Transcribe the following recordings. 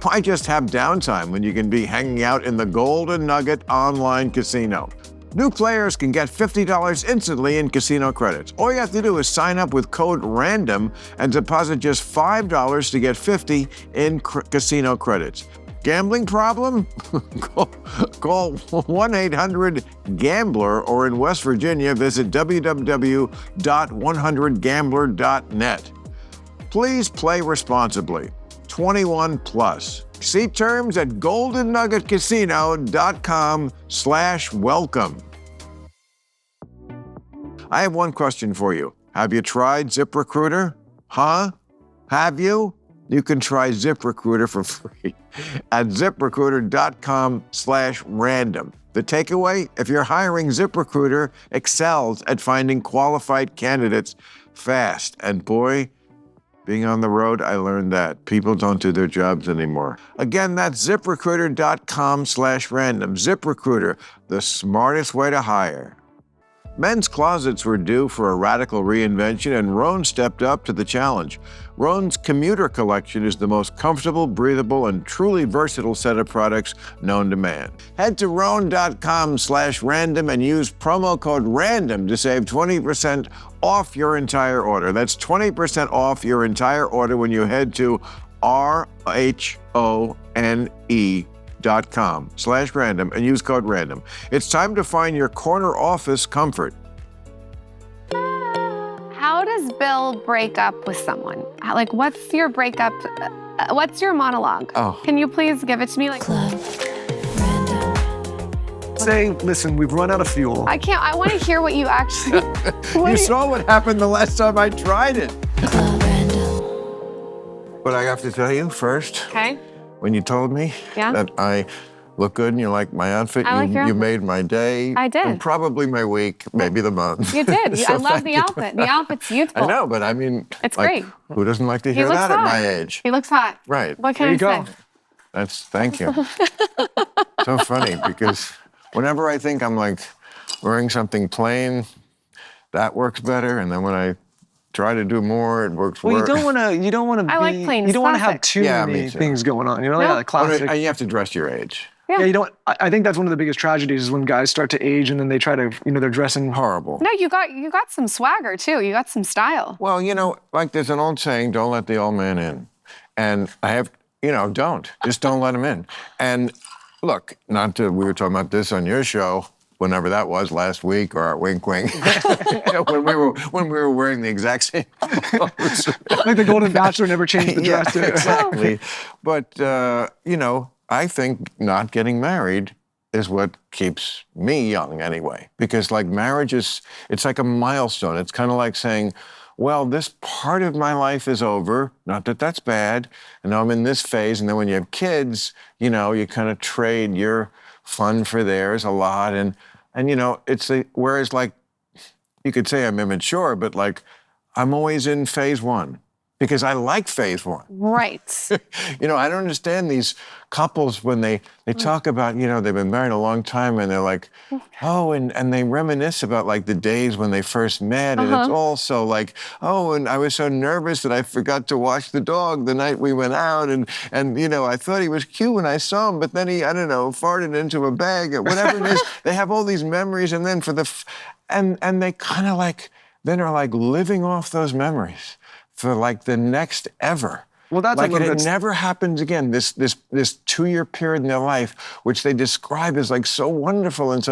Why just have downtime when you can be hanging out in the Golden Nugget online casino? New players can get $50 instantly in casino credits. All you have to do is sign up with code RANDOM and deposit just $5 to get $50 in casino credits. Gambling problem? Call 1-800-GAMBLER, or in West Virginia, visit www.100gambler.net. Please play responsibly. 21 plus. See terms at goldennuggetcasino.com/welcome. I have one question for you. Have you tried ZipRecruiter? Huh? Have you? You can try ZipRecruiter for free at ziprecruiter.com/random. The takeaway? If you're hiring, ZipRecruiter excels at finding qualified candidates fast. And boy, being on the road, I learned that people don't do their jobs anymore. Again, that's ziprecruiter.com/random. ZipRecruiter, the smartest way to hire. Men's closets were due for a radical reinvention, and Rhone stepped up to the challenge. Rhone's commuter collection is the most comfortable, breathable, and truly versatile set of products known to man. Head to rhone.com/random and use promo code RANDOM to save 20% off your entire order. That's 20% off your entire order when you head to RHONE.com/random and use code RANDOM. It's time to find your corner office comfort. How does Bill break up with someone? Like, what's your breakup? What's your monologue? Oh. Can you please give it to me? Like, Say, listen, we've run out of fuel. I can't. I want to hear what you actually. You saw what happened the last time I tried it. But I have to tell you first, Okay. when you told me that I look good and you like my outfit, I like your you outfit. made my day. I did. And probably my week, maybe the month. You did. So I love thank the you. outfit. The outfit's youthful. I know, but I mean, It's like, great. Who doesn't like to He hear looks that hot. at my age? He looks hot. Right. What can There I you say? go. Thank you. So funny, because whenever I think I'm like wearing something plain, that works better. And then when I try to do more, it works Well, worse. you don't want to be, I like plain. you don't want to have Classic. too Yeah, me many too. things going on. You know, No. like classic. And you have to dress your age. Yeah, you don't. I think that's one of the biggest tragedies is when guys start to age and then they try to, they're dressing. Horrible. No, you got some swagger too. You got some style. Well, like there's an old saying, don't let the old man in. And I have, just don't let him in. And look, we were talking about this on your show, whenever that was, last week, or wink, wink, when we were wearing the exact same clothes. Like the Golden Bachelor never changed the dress. Yeah, exactly. But, I think not getting married is what keeps me young anyway. Because like marriage it's like a milestone. It's kind of like saying, well, this part of my life is over. Not that that's bad. And now I'm in this phase. And then when you have kids, you kind of trade your fun for theirs a lot. And whereas like, you could say I'm immature, but like, I'm always in phase one. Because I like phase one. Right. I don't understand these couples when they talk about, they've been married a long time and they're like, oh, and they reminisce about like the days when they first met. And it's also like, oh, and I was so nervous that I forgot to wash the dog the night we went out. And I thought he was cute when I saw him, but then he, farted into a bag or whatever it is. They have all these memories. And then and they kind of like, then are like living off those memories for like the next ever. Well, that's like a little it bit. never happens again. This 2-year period in their life, which they describe as like so wonderful and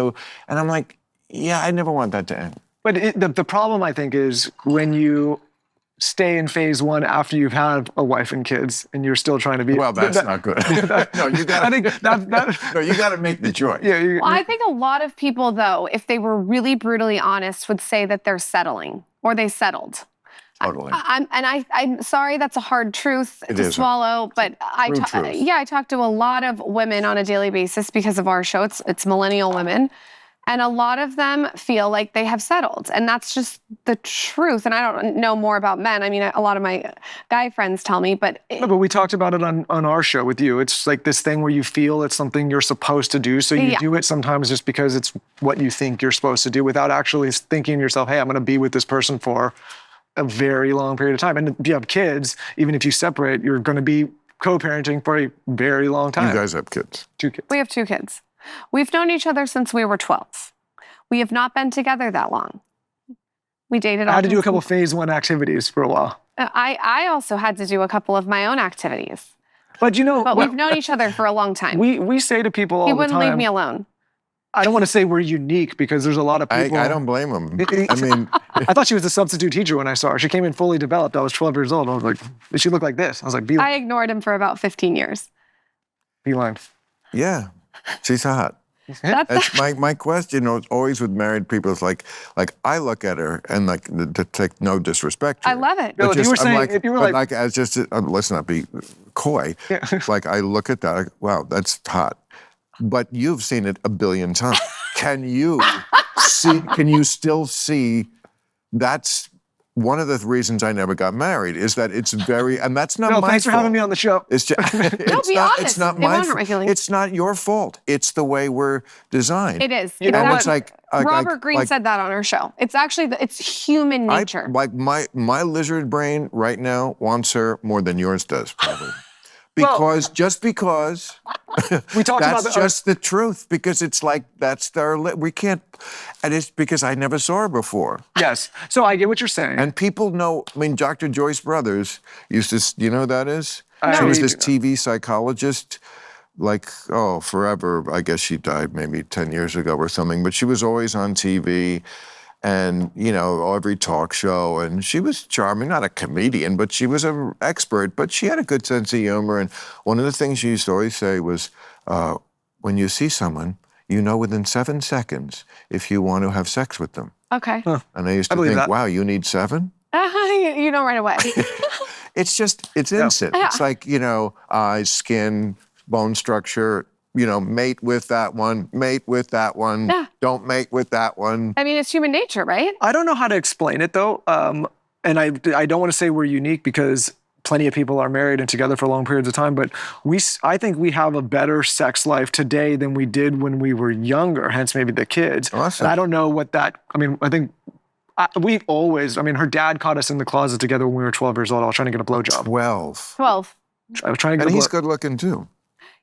I'm like, yeah, I never want that to end. But the problem, I think, is when you stay in phase one after you've had a wife and kids and you're still trying to be. Well, that's not good. No, you got. I think that. No, you got to make the choice. Yeah. Well, I think a lot of people, though, if they were really brutally honest, would say that they're settling or they settled. Totally. I'm sorry, that's a hard truth to is. swallow, but I talk to a lot of women on a daily basis because of our show. It's millennial women. And a lot of them feel like they have settled. And that's just the truth. And I don't know more about men. I mean, a lot of my guy friends tell me, but... No, but we talked about it on our show with you. It's like this thing where you feel it's something you're supposed to do. So you do it sometimes just because it's what you think you're supposed to do without actually thinking to yourself, hey, I'm going to be with this person for a very long period of time. And if you have kids, even if you separate, you're going to be co-parenting for a very long time. You guys have kids. 2 kids. We have 2 kids. We've known each other since we were 12. We have not been together that long. We dated. I had to do a couple phase 1 activities for a while. I also had to do a couple of my own activities. But we've known each other for a long time. We say to people all the time. He wouldn't leave me alone. I don't want to say we're unique because there's a lot of people. I don't blame them. I mean, I thought she was a substitute teacher when I saw her. She came in fully developed. I was 12 years old. I was like, did she look like this? I was like, I ignored him for about 15 years. Beeline. yeah, she's hot. That's my question always with married people is like I look at her and like to take no disrespect to her. I love it. No, if you were saying, if you were like as just let's not be coy. Yeah. Like I look at that, like, wow, that's hot. But you've seen it a billion times. Can you see? Can you still see? That's one of the reasons I never got married is that it's very, and that's not my fault. Thanks for having me on the show. It's just, it's not my fault. It's not your fault. It's the way we're designed. It is. You know and what? it's like Robert Greene said that on our show. It's actually it's human nature. Like my lizard brain right now wants her more than yours does, probably. Because just because we talked about that's just the truth. Because it's like we can't, and it's because I never saw her before. Yes, so I get what you're saying. And people know. I mean, Dr. Joyce Brothers used to. You know who that is? No, she was this TV psychologist. Like forever. I guess she died maybe 10 years ago or something. But she was always on TV. And, every talk show. And she was charming, not a comedian, but she was an expert. But she had a good sense of humor. And one of the things she used to always say was, when you see someone, you know within 7 seconds if you want to have sex with them. Okay. Huh. And I used to think, wow, you need 7? You know right away. It's instant. Yeah. It's like, eyes, skin, bone structure. Mate with that one, mate with that one, don't mate with that one. I mean, it's human nature, right? I don't know how to explain it, though. And I don't want to say we're unique because plenty of people are married and together for long periods of time, but I think we have a better sex life today than we did when we were younger, hence maybe the kids. Awesome. And I don't know what I think her dad caught us in the closet together when we were 12 years old. I was trying to get a blowjob. 12. I was trying to get and he's good looking, too.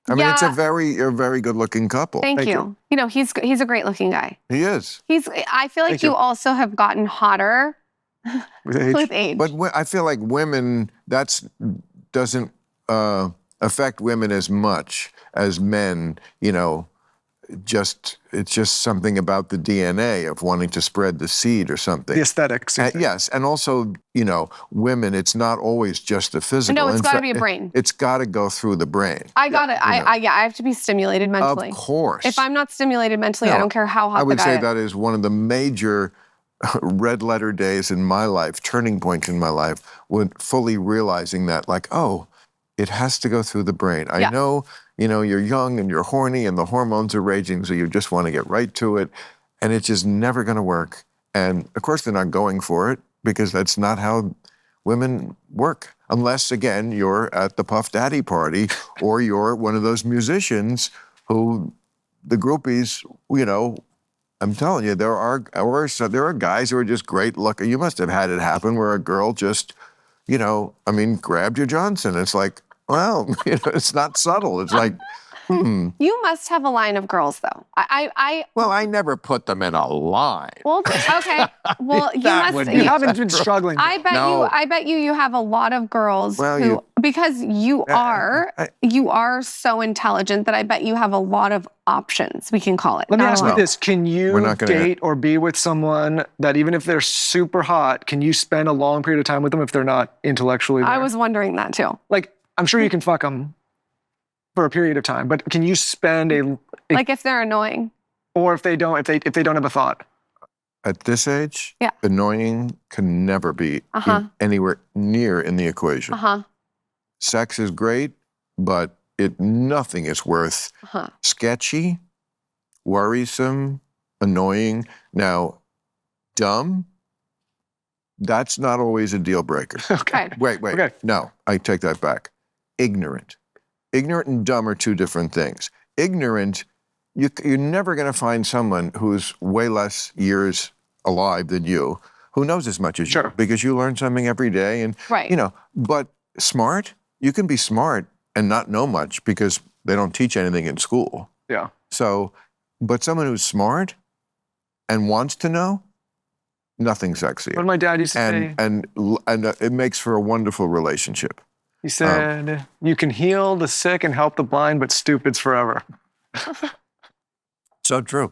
I mean, it's a very good-looking couple. Thank you. He's a great-looking guy. He is. I feel like you also have gotten hotter with age. But I feel like women, doesn't affect women as much as men, it's just something about the DNA of wanting to spread the seed or something. The aesthetics. Yes, and also, women, it's not always just the physical. No, it's got to be a brain. It's got to go through the brain. I got it. I have to be stimulated mentally. Of course. If I'm not stimulated mentally, I don't care how hot the guy is. I would say that is one of the major red letter days in my life, turning points in my life, when fully realizing that, it has to go through the brain. I know, you're young and you're horny and the hormones are raging, so you just want to get right to it, and it's just never going to work. And of course, they're not going for it because that's not how women work. Unless, again, you're at the Puff Daddy party or you're one of those musicians who the groupies, I'm telling you, there are guys who are just great looking. You must have had it happen where a girl just, grabbed your Johnson. It's like, well, it's not subtle. It's like, You must have a line of girls, though. Well, I never put them in a line. Well, okay. Well, you haven't been struggling. I bet you have a lot of girls because you are so intelligent that I bet you have a lot of options, we can call it. Let me ask you this. Can you date or be with someone that even if they're super hot, can you spend a long period of time with them if they're not intellectually there? I was wondering that too. I'm sure you can fuck them for a period of time, but can you spend if they're annoying, or if they don't have a thought? At this age, annoying can never be anywhere near in the equation. Sex is great, but nothing is worth sketchy, worrisome, annoying. Now, dumb. That's not always a deal breaker. Okay. Wait. Okay. No, I take that back. Ignorant. Ignorant and dumb are two different things. Ignorant, you're never going to find someone who's way less years alive than you, who knows as much as you, because you learn something every day. And, but smart, you can be smart and not know much because they don't teach anything in school. Yeah. So, but someone who's smart and wants to know, nothing sexier. What my dad used to say. And it makes for a wonderful relationship. He said, you can heal the sick and help the blind, but stupid's forever. So true.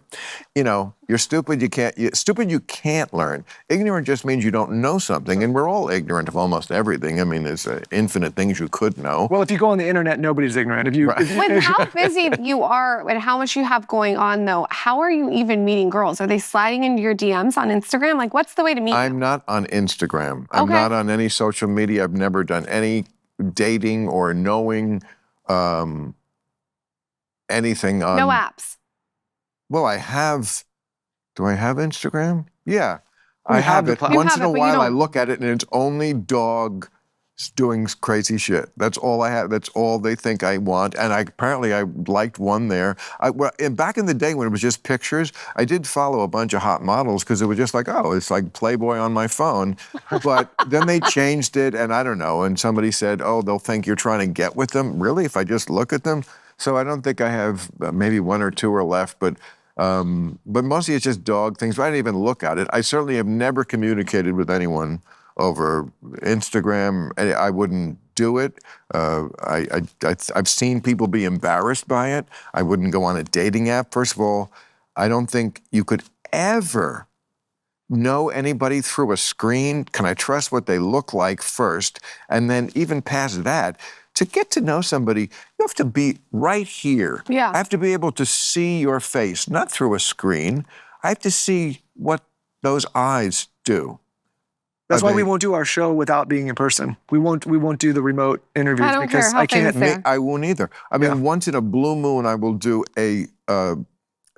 You know, you're stupid, you can't learn. Ignorant just means you don't know something, and we're all ignorant of almost everything. I mean, there's infinite things you could know. Well, if you go on the internet, nobody's ignorant. With how busy you are and how much you have going on, though, how are you even meeting girls? Are they sliding into your DMs on Instagram? Like, what's the way to meet I'm you? not on Instagram. I'm not on any social media. I've never done any dating or knowing anything on... No apps. Well, I have. Do I have Instagram? Yeah, I have have it. Once in a while, I look at it, and it's only dogs doing crazy shit. That's all I have. That's all they think I want. And apparently I liked one there. And back in the day when it was just pictures, I did follow a bunch of hot models because it was just like, oh, it's like Playboy on my phone. But then they changed it, and I don't know. And somebody said, oh, they'll think you're trying to get with them. Really? If I just look at them? So I don't think I have maybe one or two are left, but mostly it's just dog things. I didn't even look at it. I certainly have never communicated with anyone over Instagram. I wouldn't do it. I've seen people be embarrassed by it. I wouldn't go on a dating app. First of all, I don't think you could ever know anybody through a screen. Can I trust what they look like first? And then even past that, to get to know somebody, you have to be right here. Yeah. I have to be able to see your face, not through a screen. I have to see what those eyes do. That's why we won't do our show without being in person. We won't do the remote interviews because I can't. I won't either. I mean, once in a blue moon, I will do a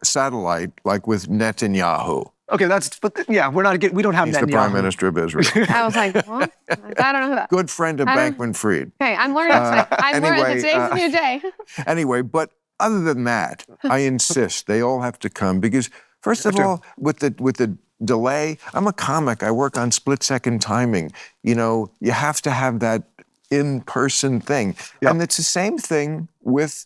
satellite like with Netanyahu. Okay, we're not getting. We don't have He's Netanyahu. the Prime Minister of Israel. I was like, what? I don't know who that. Good friend of Bankman-Fried. Okay, I'm learning today. Learning today's a new day. Anyway, but other than that, I insist they all have to come because first of all, with the delay, I'm a comic. I work on split-second timing. You know, you have to have that in-person thing, and it's the same thing with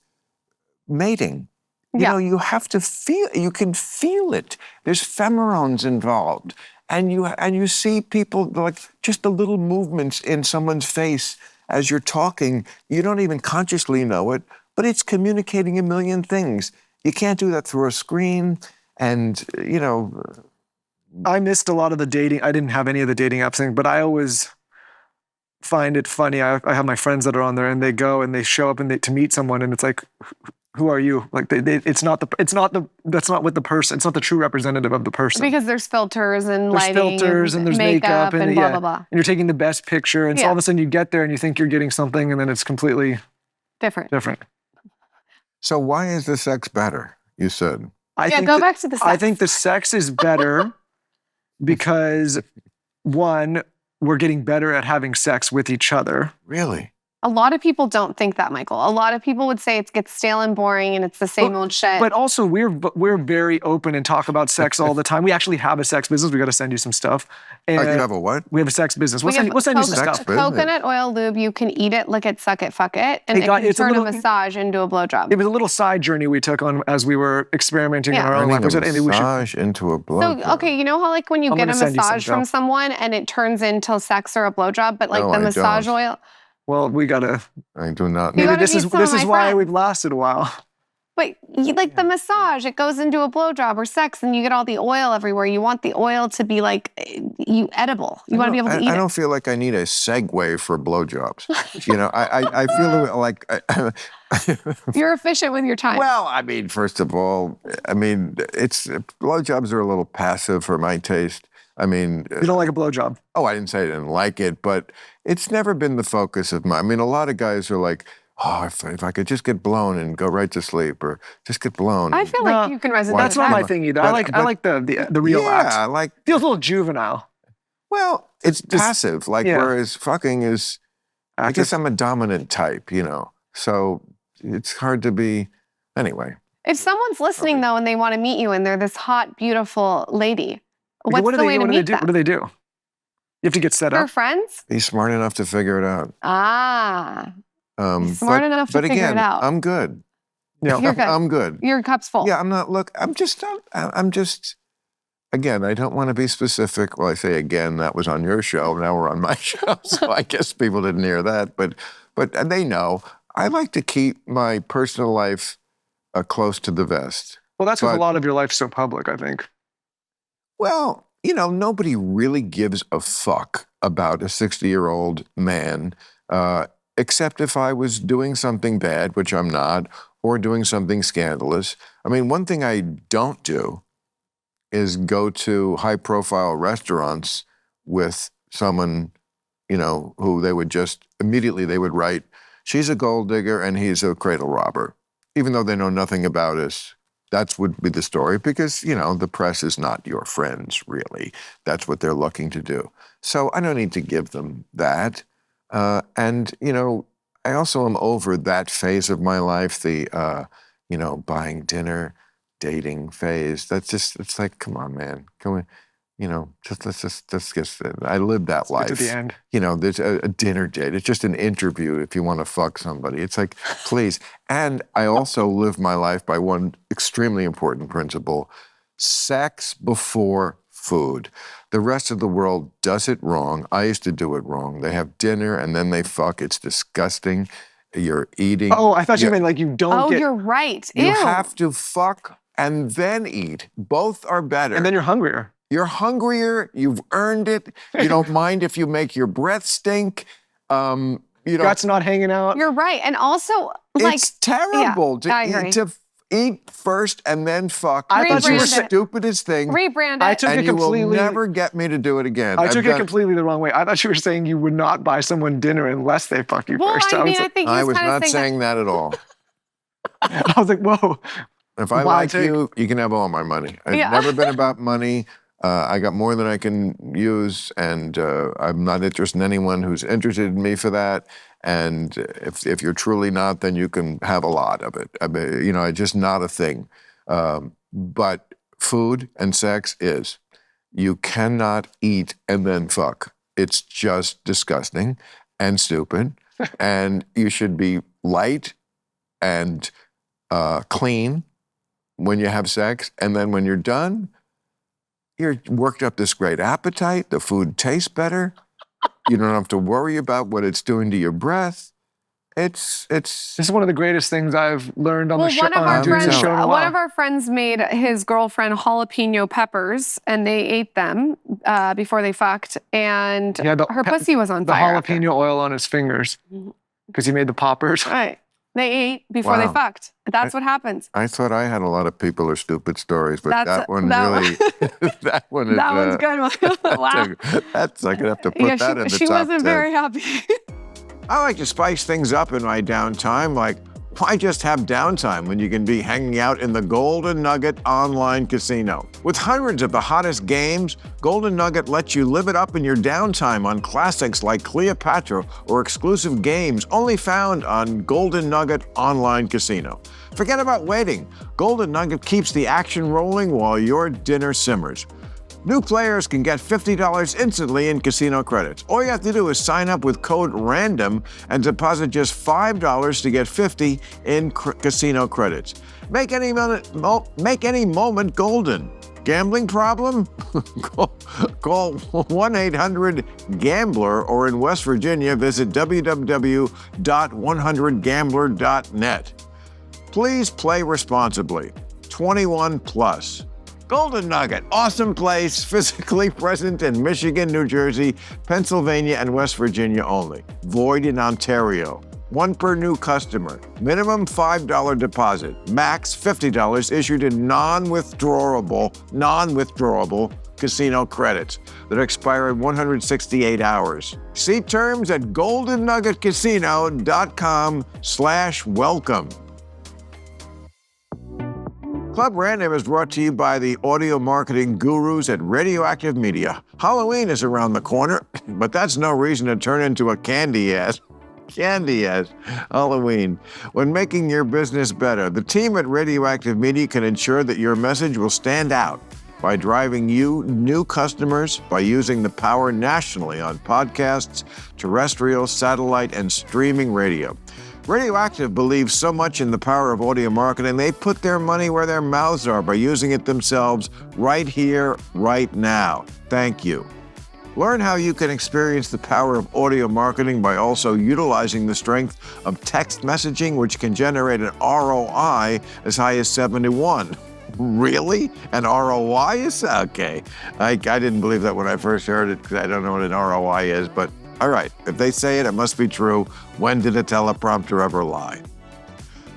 mating. You know, you have to feel. You can feel it. There's pheromones involved, and you see people like just the little movements in someone's face as you're talking. You don't even consciously know it, but it's communicating a million things. You can't do that through a screen, and you know. I missed a lot of the dating. I didn't have any of the dating apps thing, but I always find it funny. I have my friends that are on there, and they go and they show up and to meet someone, and it's like, who are you? Like that's not what the person. It's not the true representative of the person. Because there's filters and lighting, and there's makeup and blah blah blah. And you're taking the best picture, and so all of a sudden you get there and you think you're getting something, and then it's completely different. So why is the sex better? You said. Go back to the sex. I think the sex is better because one, we're getting better at having sex with each other. Really? A lot of people don't think that, Michael. A lot of people would say it gets stale and boring and it's the same old shit. But also, we're very open and talk about sex all the time. We actually have a sex business. We got to send you some stuff. And you have a what? We have a sex business. We'll send you some stuff. Coconut oil lube. You can eat it, lick it, suck it, fuck it, and it can turn a massage into a blowjob. It was a little side journey we took on as we were experimenting in our own life. Massage into a blowjob. So okay, you know how like when you get a massage from someone and it turns into sex or a blowjob, but like the massage oil. Well, we gotta. I do not. Maybe this is why we've lasted a while. But like the massage, it goes into a blowjob or sex, and you get all the oil everywhere. You want the oil to be like edible. You want to be able to eat it. I don't feel like I need a segue for blowjobs. You know, I feel like you're efficient with your time. Well, I mean, first of all, blowjobs are a little passive for my taste. I mean, you don't like a blowjob? Oh, I didn't say I didn't like it, but it's never been the focus of my. I mean, a lot of guys are like, oh, if I could just get blown and go right to sleep, or just get blown. I feel like you can resonate. That's not my thing either. I like the real act. Yeah, I like. Feels a little juvenile. Well, it's passive. Like whereas fucking is, I guess I'm a dominant type, you know. So it's hard to be. Anyway. If someone's listening though, and they want to meet you, and they're this hot, beautiful lady. What's the way to meet them? What do they do? You have to get set up. For friends? Be smart enough to figure it out. Ah. Smart enough to figure it out. I'm good. Yeah, You're good. I'm good. Your cup's full. Yeah, I'm not. Look, I'm just. Again, I don't want to be specific. Well, I say again, that was on your show. Now we're on my show, so I guess people didn't hear that. But they know. I like to keep my personal life close to the vest. Well, that's because a lot of your life's so public, I think. Well, nobody really gives a fuck about a 60-year-old man, except if I was doing something bad, which I'm not, or doing something scandalous. I mean, one thing I don't do is go to high-profile restaurants with someone, who they would just immediately they would write, she's a gold digger and he's a cradle robber, even though they know nothing about us. That would be the story because, the press is not your friends, really. That's what they're looking to do. So I don't need to give them that. And I also am over that phase of my life, the, buying dinner, dating phase. That's just, it's like, come on, man. Can we, let's get, I lived that life. Get to the end. There's a dinner date. It's just an interview if you want to fuck somebody. It's like, please. And I also live my life by one extremely important principle: sex before food. The rest of the world does it wrong. I used to do it wrong. They have dinner and then they fuck. It's disgusting. You're eating. Oh, I thought you meant like you don't get... Oh, you're right. Ew. You have to fuck and then eat. Both are better. And then you're hungrier. You're hungrier. You've earned it. You don't mind if you make your breath stink. Gut's not hanging out. You're right. And also, it's terrible to eat first and then fuck. I thought you were the stupidest thing. Rebrand it. I took it completely. You will never get me to do it again. I took it completely the wrong way. I thought you were saying you would not buy someone dinner unless they fuck you first. I was not saying that at all. I was like, whoa. If I like you, you can have all my money. It's never been about money. I got more than I can use, and I'm not interested in anyone who's interested in me for that. And if you're truly not, then you can have a lot of it. I mean, it's just not a thing. But food and sex is. You cannot eat and then fuck. It's just disgusting and stupid. And you should be light and clean when you have sex. And then when you're done, you're worked up this great appetite. The food tastes better. You don't have to worry about what it's doing to your breath. This is one of the greatest things I've learned on the show. One of our friends made his girlfriend jalapeno peppers, and they ate them before they fucked, and her pussy was on fire. The jalapeno oil on his fingers because he made the poppers. Right. They ate before they fucked. That's what happens. I thought I had a lot of people or stupid stories, but that one really, that one is. That one's good. Wow. That's, I could have to put that in the top 10. She wasn't very happy. I like to spice things up in my downtime. Like, why just have downtime when you can be hanging out in the Golden Nugget online casino? With hundreds of the hottest games, Golden Nugget lets you live it up in your downtime on classics like Cleopatra or exclusive games only found on Golden Nugget online casino. Forget about waiting. Golden Nugget keeps the action rolling while your dinner simmers. New players can get $50 instantly in casino credits. All you have to do is sign up with code RANDOM and deposit just $5 to get $50 in casino credits. Make any moment golden. Gambling problem? Call 1-800-GAMBLER, or in West Virginia, visit www.100gambler.net. Please play responsibly. 21 plus. Golden Nugget, awesome place, physically present in Michigan, New Jersey, Pennsylvania, and West Virginia only. Void in Ontario. One per new customer. Minimum $5 deposit. Max $50 issued in non-withdrawable casino credits that expire in 168 hours. See terms at goldennuggetcasino.com/welcome. Club Random is brought to you by the audio marketing gurus at Radioactive Media. Halloween is around the corner, but that's no reason to turn into a candy ass Halloween. When making your business better, the team at Radioactive Media can ensure that your message will stand out by driving you new customers by using the power nationally on podcasts, terrestrial, satellite, and streaming radio. Radioactive believes so much in the power of audio marketing, they put their money where their mouths are by using it themselves right here, right now. Thank you. Learn how you can experience the power of audio marketing by also utilizing the strength of text messaging, which can generate an ROI as high as 71. Really? An ROI is? Okay. I didn't believe that when I first heard it because I don't know what an ROI is, but all right. If they say it, it must be true. When did a teleprompter ever lie?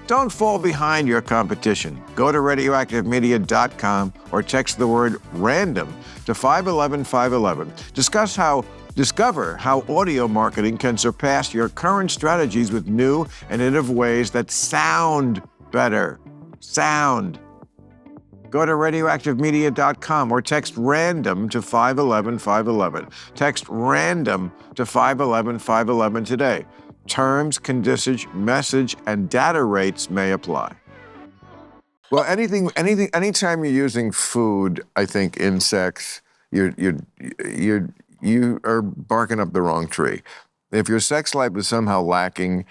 Don't fall behind your competition. Go to radioactivemedia.com or text the word random to 511-511. Discover how audio marketing can surpass your current strategies with new and innovative ways that sound better. Go to radioactivemedia.com or text random to 511-511. Text random to 511-511 today. Terms, conditions, message, and data rates may apply. Well, anytime you're using food, I think in sex, you are barking up the wrong tree. If your sex life is somehow lacking,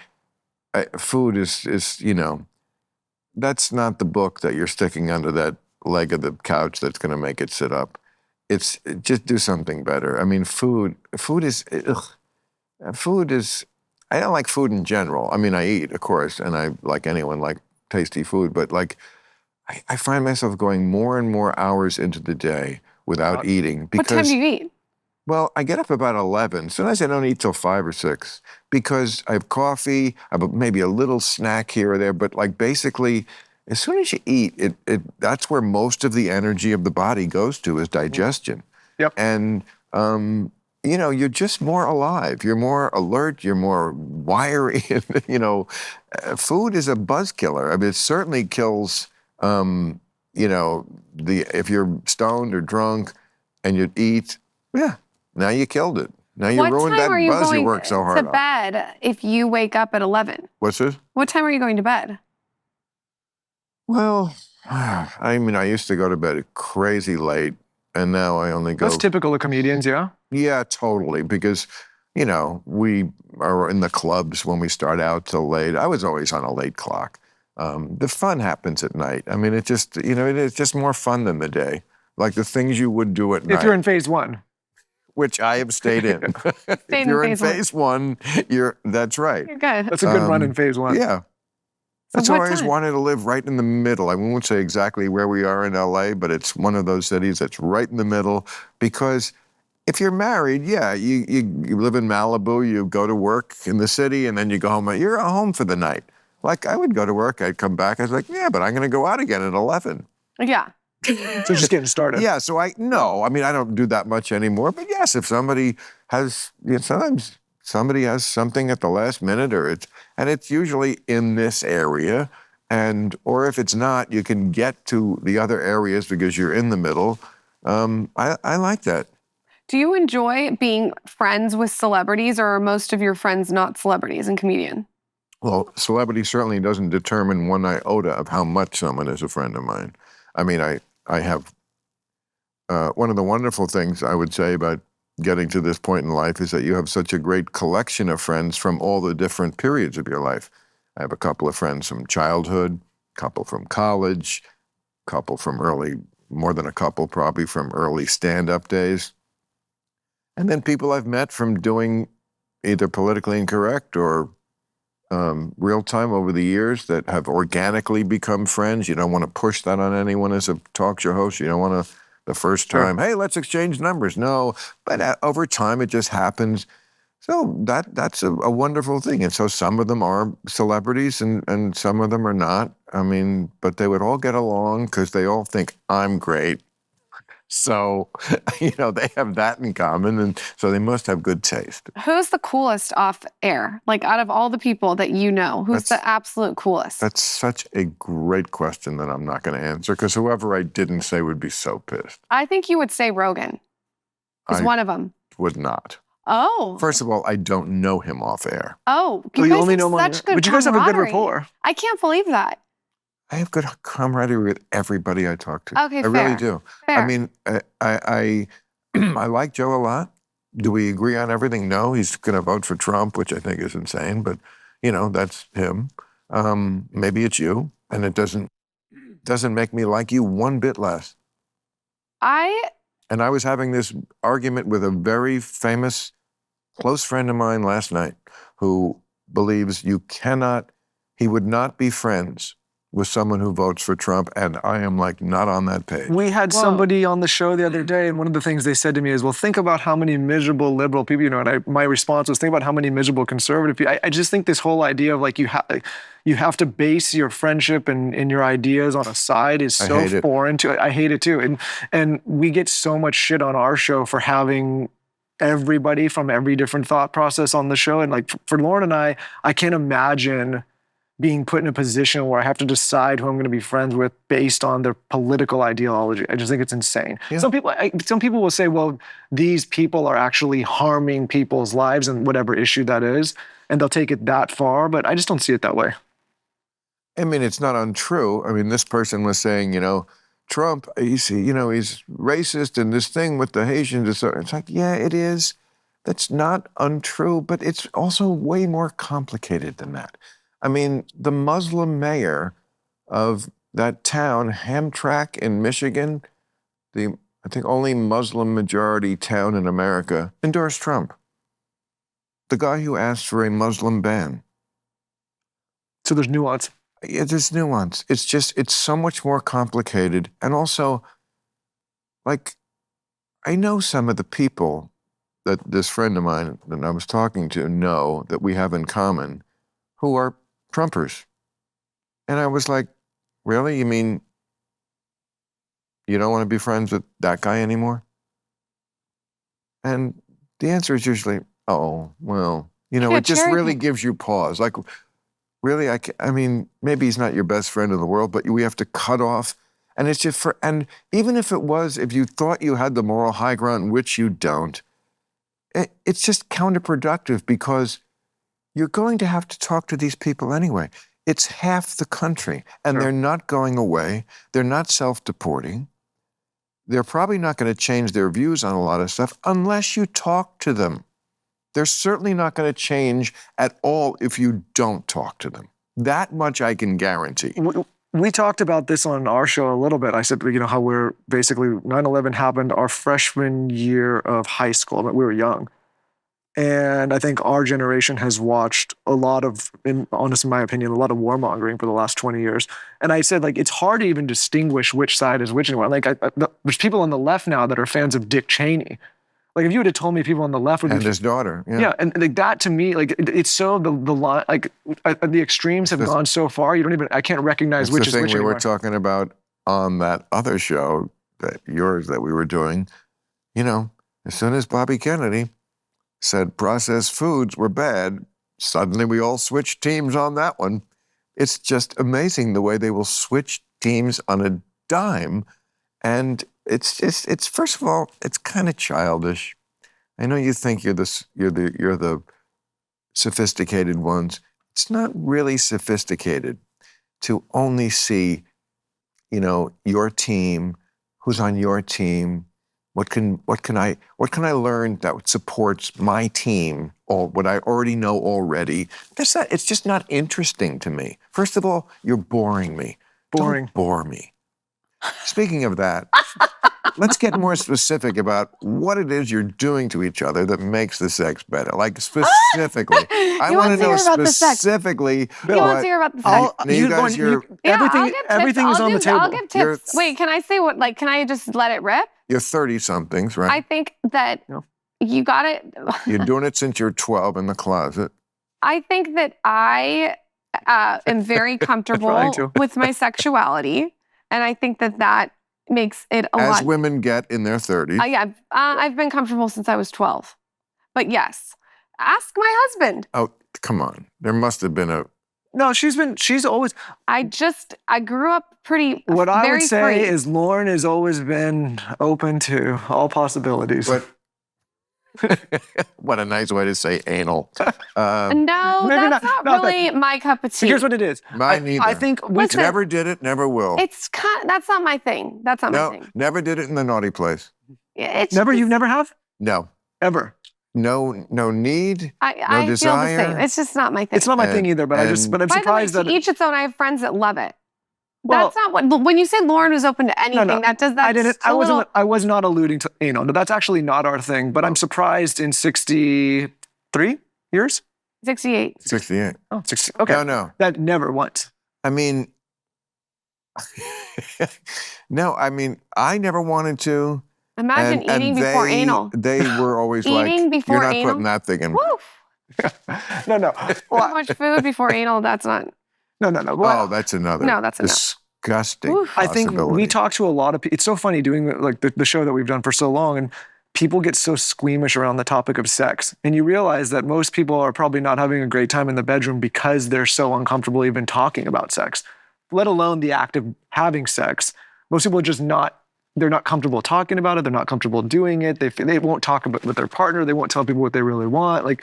food is that's not the book that you're sticking under that leg of the couch that's going to make it sit up. It's just do something better. I mean, food is. I don't like food in general. I mean, I eat, of course, and I, like anyone, like tasty food. But like, I find myself going more and more hours into the day without eating. Because, what time do you eat? Well, I get up about 11. Sometimes I don't eat till 5 or 6 because I have coffee, I have maybe a little snack here or there. But like basically, as soon as you eat, that's where most of the energy of the body goes to is digestion. Yep. And you're just more alive. You're more alert. You're more wiry. Food is a buzz killer. I mean, it certainly kills. If you're stoned or drunk, and you eat, yeah, now you killed it. Now you ruined that buzz you worked so hard on. What time are you going to bed if you wake up at 11? What's this? What time are you going to bed? Well, I mean, I used to go to bed crazy late, and now I only go. That's typical of comedians, yeah? Yeah, totally. Because, we are in the clubs when we start out till late. I was always on a late clock. The fun happens at night. I mean, it just, it's just more fun than the day. Like the things you would do at night. If you're in phase 1. Which I have stayed in. If you're in phase 1, that's right. You're good. That's a good run in phase 1. Yeah. That's why I always wanted to live right in the middle. I won't say exactly where we are in LA, but it's one of those cities that's right in the middle. Because if you're married, yeah, you live in Malibu, you go to work in the city, and then you go home. You're home for the night. Like I would go to work, I'd come back, I was like, yeah, but I'm going to go out again at 11. Yeah. So just getting started. Yeah, so I don't do that much anymore. But yes, if somebody has, sometimes somebody has something at the last minute, and it's usually in this area, or if it's not, you can get to the other areas because you're in the middle. I like that. Do you enjoy being friends with celebrities, or are most of your friends not celebrities and comedian? Well, celebrity certainly doesn't determine one iota of how much someone is a friend of mine. I mean, I have one of the wonderful things I would say about getting to this point in life is that you have such a great collection of friends from all the different periods of your life. I have a couple of friends from childhood, a couple from college, a couple from more than a couple probably from early stand-up days. And then people I've met from doing either politically incorrect or real time over the years that have organically become friends. You don't want to push that on anyone as a talk show host. You don't want to, the first time, hey, let's exchange numbers. No, but over time it just happens. So that's a wonderful thing. And so some of them are celebrities and some of them are not. I mean, but they would all get along because they all think I'm great. So, they have that in common, and so they must have good taste. Who's the coolest off air? Like, out of all the people that you know, who's the absolute coolest? That's such a great question that I'm not going to answer, because whoever I didn't say would be so pissed. I think you would say Rogan is one of them. Would not. Oh. First of all, I don't know him off air. Oh. You only know such good But you guys have a good rapport. I can't believe that. I have good camaraderie with everybody I talk to. Okay, I really do. Fair. I mean, I like Joe a lot. Do we agree on everything? No, he's going to vote for Trump, which I think is insane. But, that's him. Maybe it's you, and it doesn't make me like you one bit less. And I was having this argument with a very famous close friend of mine last night who believes he would not be friends with someone who votes for Trump, and I am like not on that page. We had somebody on the show the other day, and one of the things they said to me is, well, think about how many miserable liberal people, and my response was, think about how many miserable conservative people. I just think this whole idea of like you have to base your friendship and your ideas on a side is so foreign to it. I hate it too. And we get so much shit on our show for having everybody from every different thought process on the show. And like for Lauryn and I can't imagine being put in a position where I have to decide who I'm going to be friends with based on their political ideology. I just think it's insane. Yeah. Some people will say, well, these people are actually harming people's lives and whatever issue that is, and they'll take it that far, but I just don't see it that way. I mean, it's not untrue. I mean, this person was saying, Trump, he's racist, and this thing with the Haitians, it's like, yeah, it is. That's not untrue, but it's also way more complicated than that. I mean, the Muslim mayor of that town, Hamtramck in Michigan, I think only Muslim majority town in America, endorsed Trump. The guy who asked for a Muslim ban. So there's nuance. Yeah, there's nuance. It's so much more complicated. And also, like, I know some of the people that this friend of mine that I was talking to know that we have in common who are Trumpers. And I was like, really? You mean you don't want to be friends with that guy anymore? And the answer is usually, oh, well, it just really gives you pause. Like, really, I mean, maybe he's not your best friend in the world, but we have to cut off. And it's just and even if you thought you had the moral high ground, which you don't, it's just counterproductive because you're going to have to talk to these people anyway. It's half the country, and They're not going away. They're not self-deporting. They're probably not going to change their views on a lot of stuff unless you talk to them. They're certainly not going to change at all if you don't talk to them. That much I can guarantee. We talked about this on our show a little bit. I said, how we're basically, 9/11 happened our freshman year of high school. We were young. And I think our generation has watched a lot of, in my opinion, a lot of warmongering for the last 20 years. And I said, it's hard to even distinguish which side is which anymore. There's people on the left now that are fans of Dick Cheney. Like, if you would have told me people on the left would be... And his daughter, yeah. Yeah, and that to me, it's so, the extremes have gone so far, I can't recognize which is which anymore. It's the thing we were talking about on that other show, that we were doing. As soon as Bobby Kennedy said processed foods were bad, suddenly we all switched teams on that one. It's just amazing the way they will switch teams on a dime. And it's first of all, it's kind of childish. I know you think you're the sophisticated ones. It's not really sophisticated to only see, your team, who's on your team. What can I learn that supports my team, or what I already know already? It's just not interesting to me. First of all, you're boring me. Boring. Don't bore me. Speaking of that, let's get more specific about what it is you're doing to each other that makes the sex better. Like, specifically. I want to know specifically. He wants to hear about the sex. Everything is on the table. I'll give tips. Wait, can I say can I just let it rip? You're 30-somethings, right? I think that you got it. You're doing it since you're 12 in the closet. I think that I am very comfortable with my sexuality. And I think that makes it a lot. As women get in their 30s. Yeah, I've been comfortable since I was 12. But yes, ask my husband. Oh, come on. There must have been a... No, she's always... I grew up pretty What I very would say free. is Lauryn has always been open to all possibilities. But what a nice way to say anal. No, that's not really my cup of tea. Here's what it is. Mine neither. I think never did it, never will. That's not my thing. That's not my thing. Never did it in the naughty place. You've never have? No. Ever? no need, no I desire. feel the same. It's just not my thing. It's not my thing either, but I'm surprised By the way, that to each its own. I have friends that love it. Well, That's not what. When you say Lauryn was open to anything, no. I was not alluding to anal. No, that's actually not our thing. But I'm surprised in 63 years. 68. 68. Oh, 60. Okay. No. That never once. I mean, no. I mean, I never wanted to. Imagine eating before anal. They were always like, before "You're not anal? putting that thing in." Woof. No. So much food before anal. That's not. No. Oh, that's another. No, that's enough. Disgusting. Oof. I think we talk to a lot of people. It's so funny doing the show that we've done for so long, and people get so squeamish around the topic of sex. And you realize that most people are probably not having a great time in the bedroom because they're so uncomfortable even talking about sex, let alone the act of having sex. Most people are just they're not comfortable talking about it. They're not comfortable doing it. They won't talk about with their partner. They won't tell people what they really want. Like,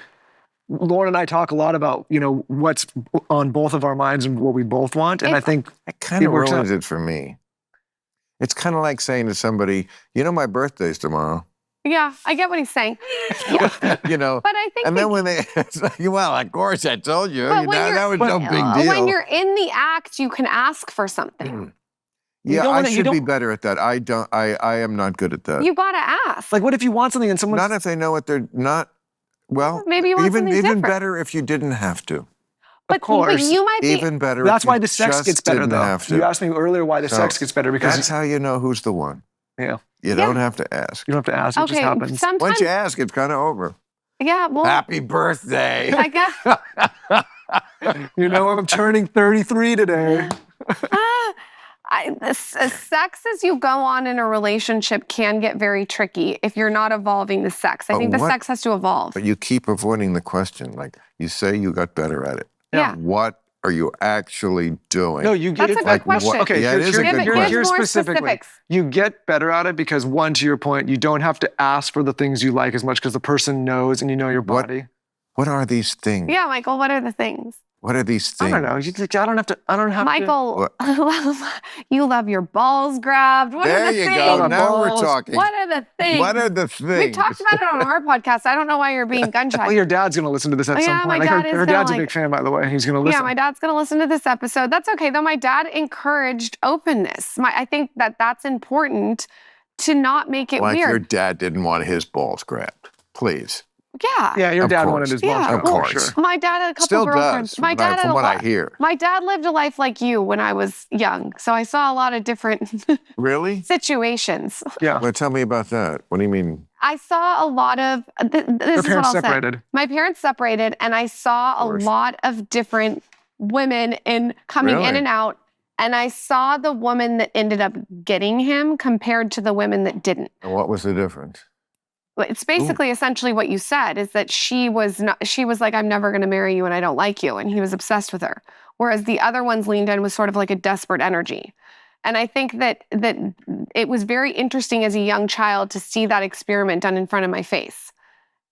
Lauryn and I talk a lot about, what's on both of our minds and what we both want. And I think it kind of ruins it for me. It's kind of like saying to somebody, my birthday's tomorrow. Yeah, I get what he's saying. Yeah. But I think. And then when it's like, well, of course I told you. That was no big deal. When you're in the act, you can ask for something. Yeah, I should be better at that. I am not good at that. You gotta ask. Like, what if you want something and someone? Not if they know what they're not. Well, maybe you want something different. Better if you didn't have to. Of course. But you might be. Even better. That's why the sex gets better, though. You asked me earlier why the sex gets better because that's how you know who's the one. Yeah. You don't have to ask. You don't have to ask. It just happens. Once you ask, it's kind of over. Yeah. Well. Happy birthday. I guess. I'm turning 33 today. Sex as you go on in a relationship can get very tricky if you're not evolving the sex. I think the sex has to evolve. But you keep avoiding the question. Like, you say you got better at it. Yeah. What are you actually doing? No, you get That's a good question. Okay, it is a good question. Here's more specifically. specifics. You get better at it because, one, to your point, you don't have to ask for the things you like as much because the person knows and you know your body. What are these things? Yeah, Michael, what are the things? What are these things? I don't know. I don't have Michael, you love your balls grabbed. What are the things? There you go. Now we're talking. What are the things? What are the things? We talked about it on our podcast. I don't know why you're being gun shy. Well, your dad's going to listen to this at some point. Her dad's a big fan, by the way. He's going to listen. Yeah, my dad's going to listen to this episode. That's okay, though. My dad encouraged openness. I think that's important to not make it weird. Your dad didn't want his balls grabbed. Please. Yeah. Your dad wanted his balls grabbed. Of course. Sure. My dad had a couple Still girlfriends. does, My dad from what I hear. My dad lived a life like you when I was young, so I saw a lot of different really situations. Yeah. Well, tell me about that. What do you mean? I saw a lot of this is what I'll parents separated. say. My parents separated, and I saw a lot of different women coming in and out. And I saw the woman that ended up getting him compared to the women that didn't. And what was the difference? It's basically essentially what you said, is that she was like, I'm never going to marry you and I don't like you. And he was obsessed with her. Whereas the other ones leaned in with sort of like a desperate energy. And I think that it was very interesting as a young child to see that experiment done in front of my face.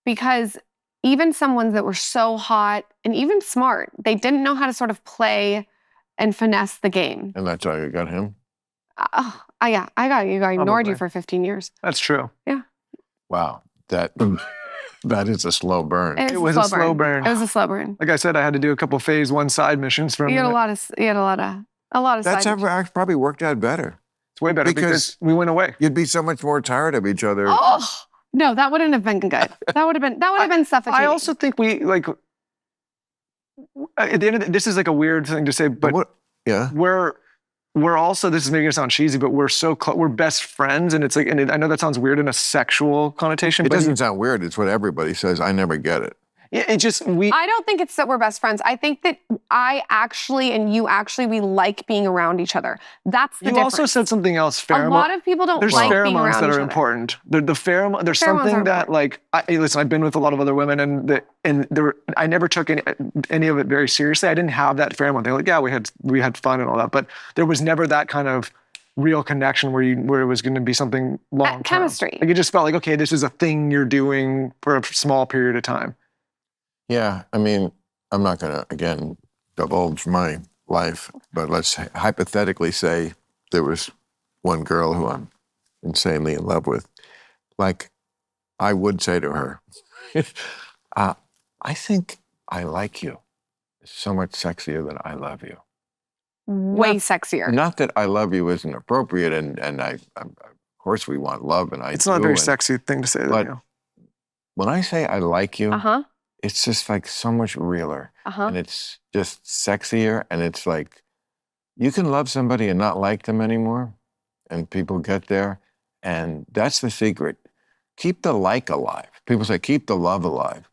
Because even some ones that were so hot and even smart, they didn't know how to sort of play and finesse the game. And that's how you got him? Yeah, I got you. I ignored you for 15 years. That's true. Yeah. Wow. That is a slow burn. It was a slow burn. It was a slow burn. Like I said, I had to do a couple phase 1 side missions from. You had a lot of That's side missions. probably worked out better. It's way better because we went away. You'd be so much more tired of each other. Oh no, that wouldn't have been good. That would have been suffocating. I also think we like. At the end of this is like a weird thing to say, but we're also, this is making it sound cheesy, but we're so close. We're best friends, and it's like, and I know that sounds weird in a sexual connotation. It but doesn't sound weird. It's what everybody says. I never get it. Yeah, it just I don't think it's that we're best friends. I think that I actually and you actually we like being around each other. That's the difference. You also said something else. A lot of people don't like being around each other. There's pheromones that are important. The pheromone. There's something that like. Listen, I've been with a lot of other women, and I never took any of it very seriously. I didn't have that pheromone thing. Like, yeah, we had fun and all that, but there was never that kind of real connection where it was going to be something long term. Chemistry. Like it just felt like, okay, this is a thing you're doing for a small period of time. Yeah, I mean, I'm not going to, again, divulge my life, but let's hypothetically say there was one girl who I'm insanely in love with. Like, I would say to her, I think I like you is so much sexier than I love you. Way sexier. Not that I love you isn't appropriate, and of course we want love, and it's not a very sexy thing to say. But when I say I like you, Uh-huh. it's just like so much realer, and it's just sexier, and it's like you can love somebody and not like them anymore, and people get there, and that's the secret. Keep the like alive. People say keep the love alive.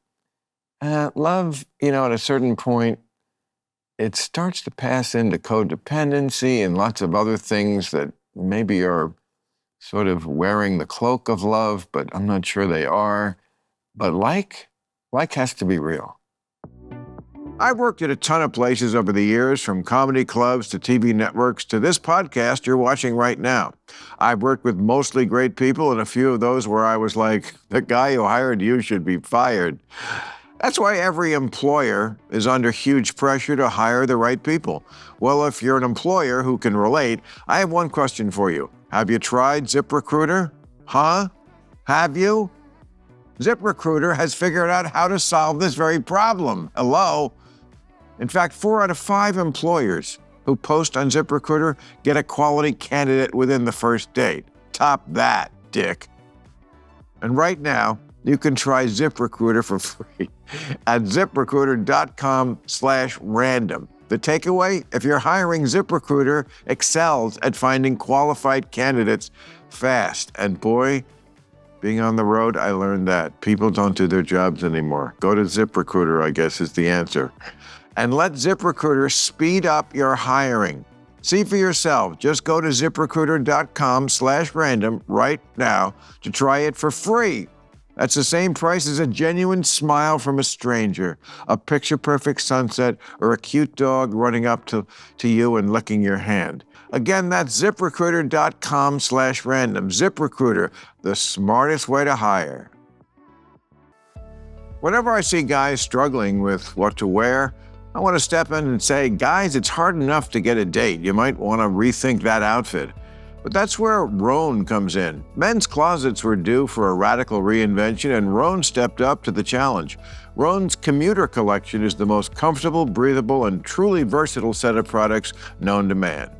Love, at a certain point, it starts to pass into codependency and lots of other things that maybe are sort of wearing the cloak of love, but I'm not sure they are. But like has to be real. I've worked at a ton of places over the years, from comedy clubs to TV networks to this podcast you're watching right now. I've worked with mostly great people and a few of those where I was like, the guy who hired you should be fired. That's why every employer is under huge pressure to hire the right people. Well, if you're an employer who can relate, I have one question for you. Have you tried ZipRecruiter? Huh? Have you? ZipRecruiter has figured out how to solve this very problem. Hello? In fact, 4 out of 5 employers who post on ZipRecruiter get a quality candidate within the first date. Top that, dick. And right now, you can try ZipRecruiter for free at ZipRecruiter.com/random. The takeaway, if you're hiring, ZipRecruiter excels at finding qualified candidates fast. And boy, being on the road, I learned that people don't do their jobs anymore. Go to ZipRecruiter, I guess, is the answer. And let ZipRecruiter speed up your hiring. See for yourself. Just go to ZipRecruiter.com/random right now to try it for free. That's the same price as a genuine smile from a stranger, a picture-perfect sunset, or a cute dog running up to you and licking your hand. Again, that's ZipRecruiter.com/random. ZipRecruiter, the smartest way to hire. Whenever I see guys struggling with what to wear, I want to step in and say, guys, it's hard enough to get a date. You might want to rethink that outfit. But that's where Rhone comes in. Men's closets were due for a radical reinvention, and Rhone stepped up to the challenge. Rhone's commuter collection is the most comfortable, breathable, and truly versatile set of products known to man.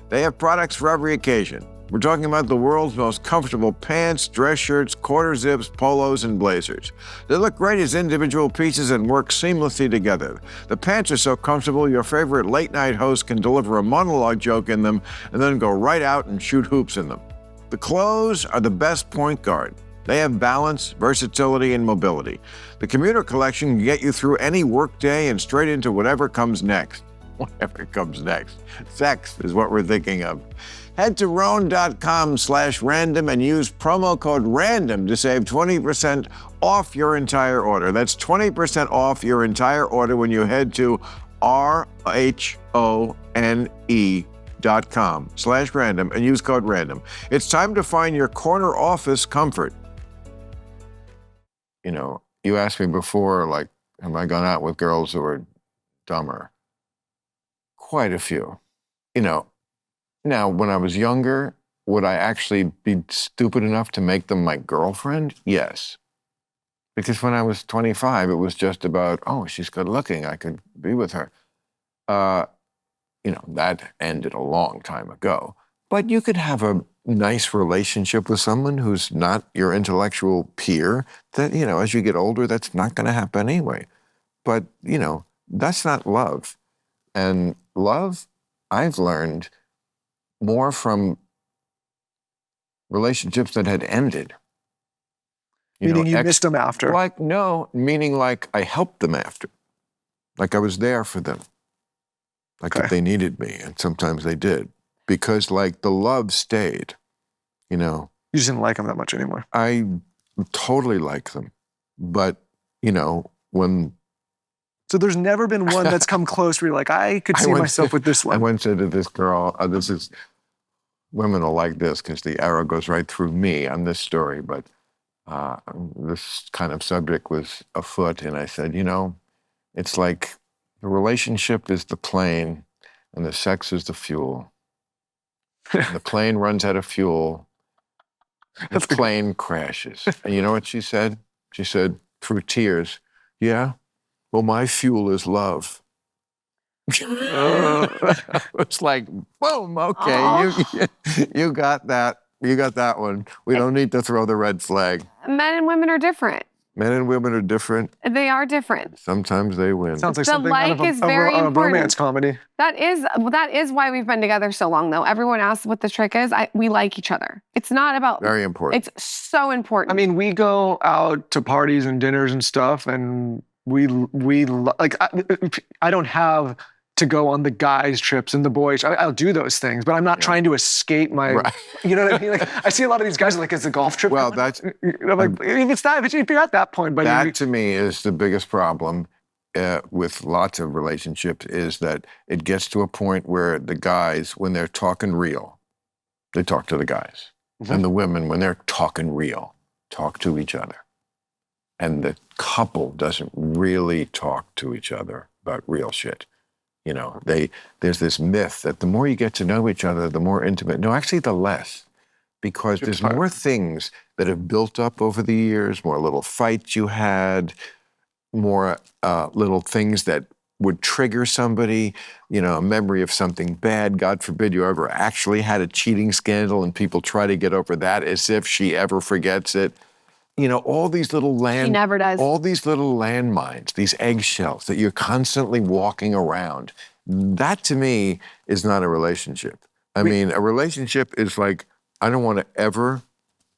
They have products for every occasion. We're talking about the world's most comfortable pants, dress shirts, quarter zips, polos, and blazers. They look great as individual pieces and work seamlessly together. The pants are so comfortable, your favorite late-night host can deliver a monologue joke in them and then go right out and shoot hoops in them. The clothes are the best point guard. They have balance, versatility, and mobility. The commuter collection can get you through any workday and straight into whatever comes next. Whatever comes next. Sex is what we're thinking of. Head to Rhone.com/random and use promo code RANDOM to save 20% off your entire order. That's 20% off your entire order when you head to RHONE.com/random and use code RANDOM. It's time to find your corner office comfort. You asked me before, like, have I gone out with girls who are dumber? Quite a few. Now, when I was younger, would I actually be stupid enough to make them my girlfriend? Yes. Because when I was 25, it was just about, oh, she's good looking, I could be with her. That ended a long time ago. But you could have a nice relationship with someone who's not your intellectual peer that, as you get older, that's not going to happen anyway. But, that's not love. And love, I've learned more from relationships that had ended. Meaning you missed them after? Meaning I helped them after. Like I was there for them. If they needed me, and sometimes they did. Because the love stayed, You just didn't like them that much anymore? I totally like them. But, when... So there's never been one that's come close where you're like, I could see myself with this one. I once said to this girl, women will like this because the arrow goes right through me on this story, but this kind of subject was afoot, and I said, it's like the relationship is the plane and the sex is the fuel. The plane runs out of fuel, the plane crashes. And you know what she said? She said, through tears, yeah, well, my fuel is love. It's like, boom, okay, you got that. You got that one. We don't need to throw the red flag. Men and women are different. Men and women are different. They are different. Sometimes they win. Sounds like The something out of like is very a important. romance comedy. That is why we've been together so long, though. Everyone asks what the trick is. We like each other. It's not about... Very important. It's so important. I mean, we go out to parties and dinners and stuff, and I don't have to go on the guys' trips and the boys. I'll do those things, but I'm not trying to escape my. Right. You know what I mean? Like I see a lot of these guys like, it's a golf trip. Well, that's. I'm like, if you're at that point, but that to me is the biggest problem with lots of relationships is that it gets to a point where the guys, when they're talking real, they talk to the guys, and the women, when they're talking real, talk to each other, and the couple doesn't really talk to each other about real shit. You know, there's this myth that the more you get to know each other, the more intimate. No, actually, the less, because there's more things that have built up over the years, more little fights you had, more little things that would trigger somebody, you know, a memory of something bad. God forbid you ever actually had a cheating scandal and people try to get over that as if she ever forgets it. You know, all these little She never does. all these little landmines, these eggshells that you're constantly walking around. That to me is not a relationship. I mean, a relationship is like, I don't want to ever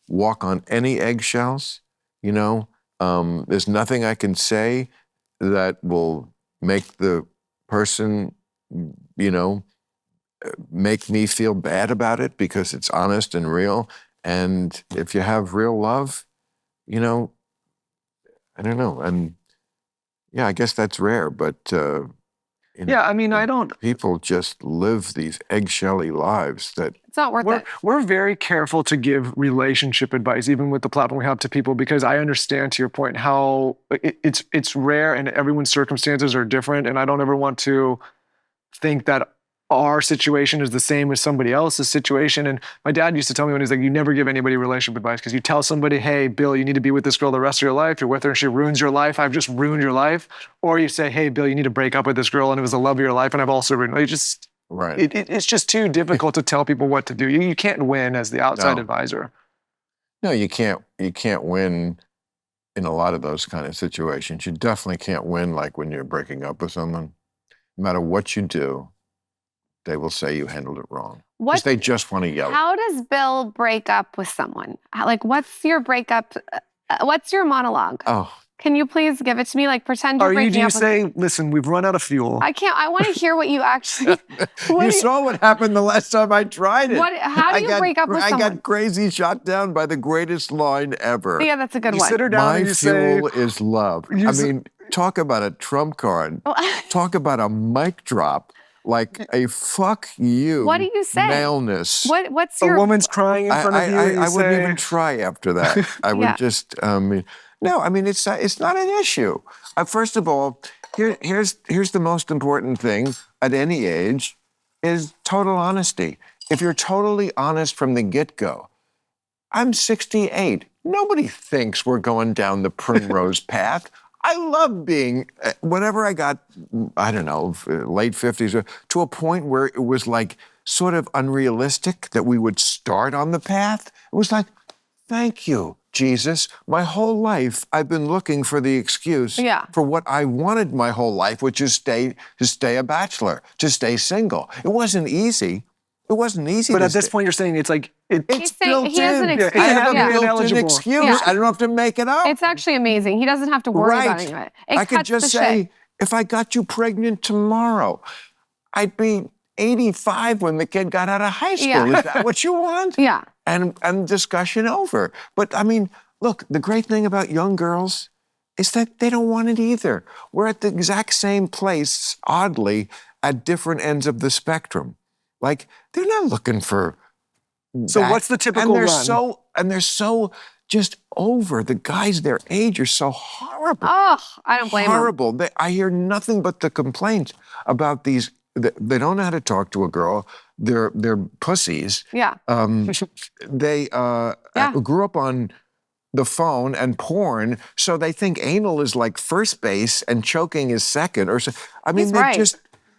walk on any eggshells, you know? There's nothing I can say that will make the person, you know, make me feel bad about it because it's honest and real. And if you have real love, you know, I don't know. And yeah, I guess that's rare, but I mean, I don't. People just live these eggshelly lives that it's not worth it. We're very careful to give relationship advice, even with the platform we have to people, because I understand, to your point, how it's rare and everyone's circumstances are different, and I don't ever want to think that our situation is the same as somebody else's situation. And my dad used to tell me when he's like, you never give anybody relationship advice because you tell somebody, hey, Bill, you need to be with this girl the rest of your life. You're with her and she ruins your life. I've just ruined your life. Or you say, hey, Bill, you need to break up with this girl and it was the love of your life and I've also ruined it. It's just too difficult to tell people what to do. You can't win as the outside advisor. No, you can't win in a lot of those kind of situations. You definitely can't win like when you're breaking up with someone. No matter what you do, they will say you handled it wrong. Because they just want to yell. How does Bill break up with someone? Like, what's your breakup? What's your monologue? Oh. Can you please give it to me? Like, pretend you're breaking up with... Do you say, listen, we've run out of fuel? I can't. I want to hear what you actually... You saw what happened the last time I tried it. How do you break up with someone? I got crazy shot down by the greatest line ever. Yeah, that's a good one. You sit her down and you say... My fuel is love. I mean, talk about a trump card. Talk about a mic drop. Like a fuck you. What do you say? Maleness. What's your... A woman's crying in front of you. I wouldn't even try after that. I would just... no, I mean, it's not an issue. First of all, here's the most important thing at any age is total honesty. If you're totally honest from the get-go, I'm 68. Nobody thinks we're going down the primrose path. I love being, whenever I got, I don't know, late 50s, to a point where it was like sort of unrealistic that we would start on the path. It was like, thank you, Jesus. My whole life, I've been looking for the excuse for what I wanted my whole life, which is to stay a bachelor, to stay single. It wasn't easy. It wasn't easy. But at this point, you're saying it's like, it's built in. I have a built-in excuse. Yeah. I don't have to make it up. It's actually amazing. He doesn't have to worry about any of it. I could just say, if I got you pregnant tomorrow, I'd be 85 when the kid got out of high school. Yeah. Is that what you want? Yeah. And discussion over. But I mean, look, the great thing about young girls is that they don't want it either. We're at the exact same place, oddly, at different ends of the spectrum. Like, they're not looking for So that. What's the typical run? They're so just over. The guys their age are so horrible. Oh, I don't blame them. Horrible. I hear nothing but the complaints about these. They don't know how to talk to a girl. They're pussies. Yeah. They grew up on the phone and porn, so they think anal is like first base and choking is second. Or so. I mean, He's they right. just.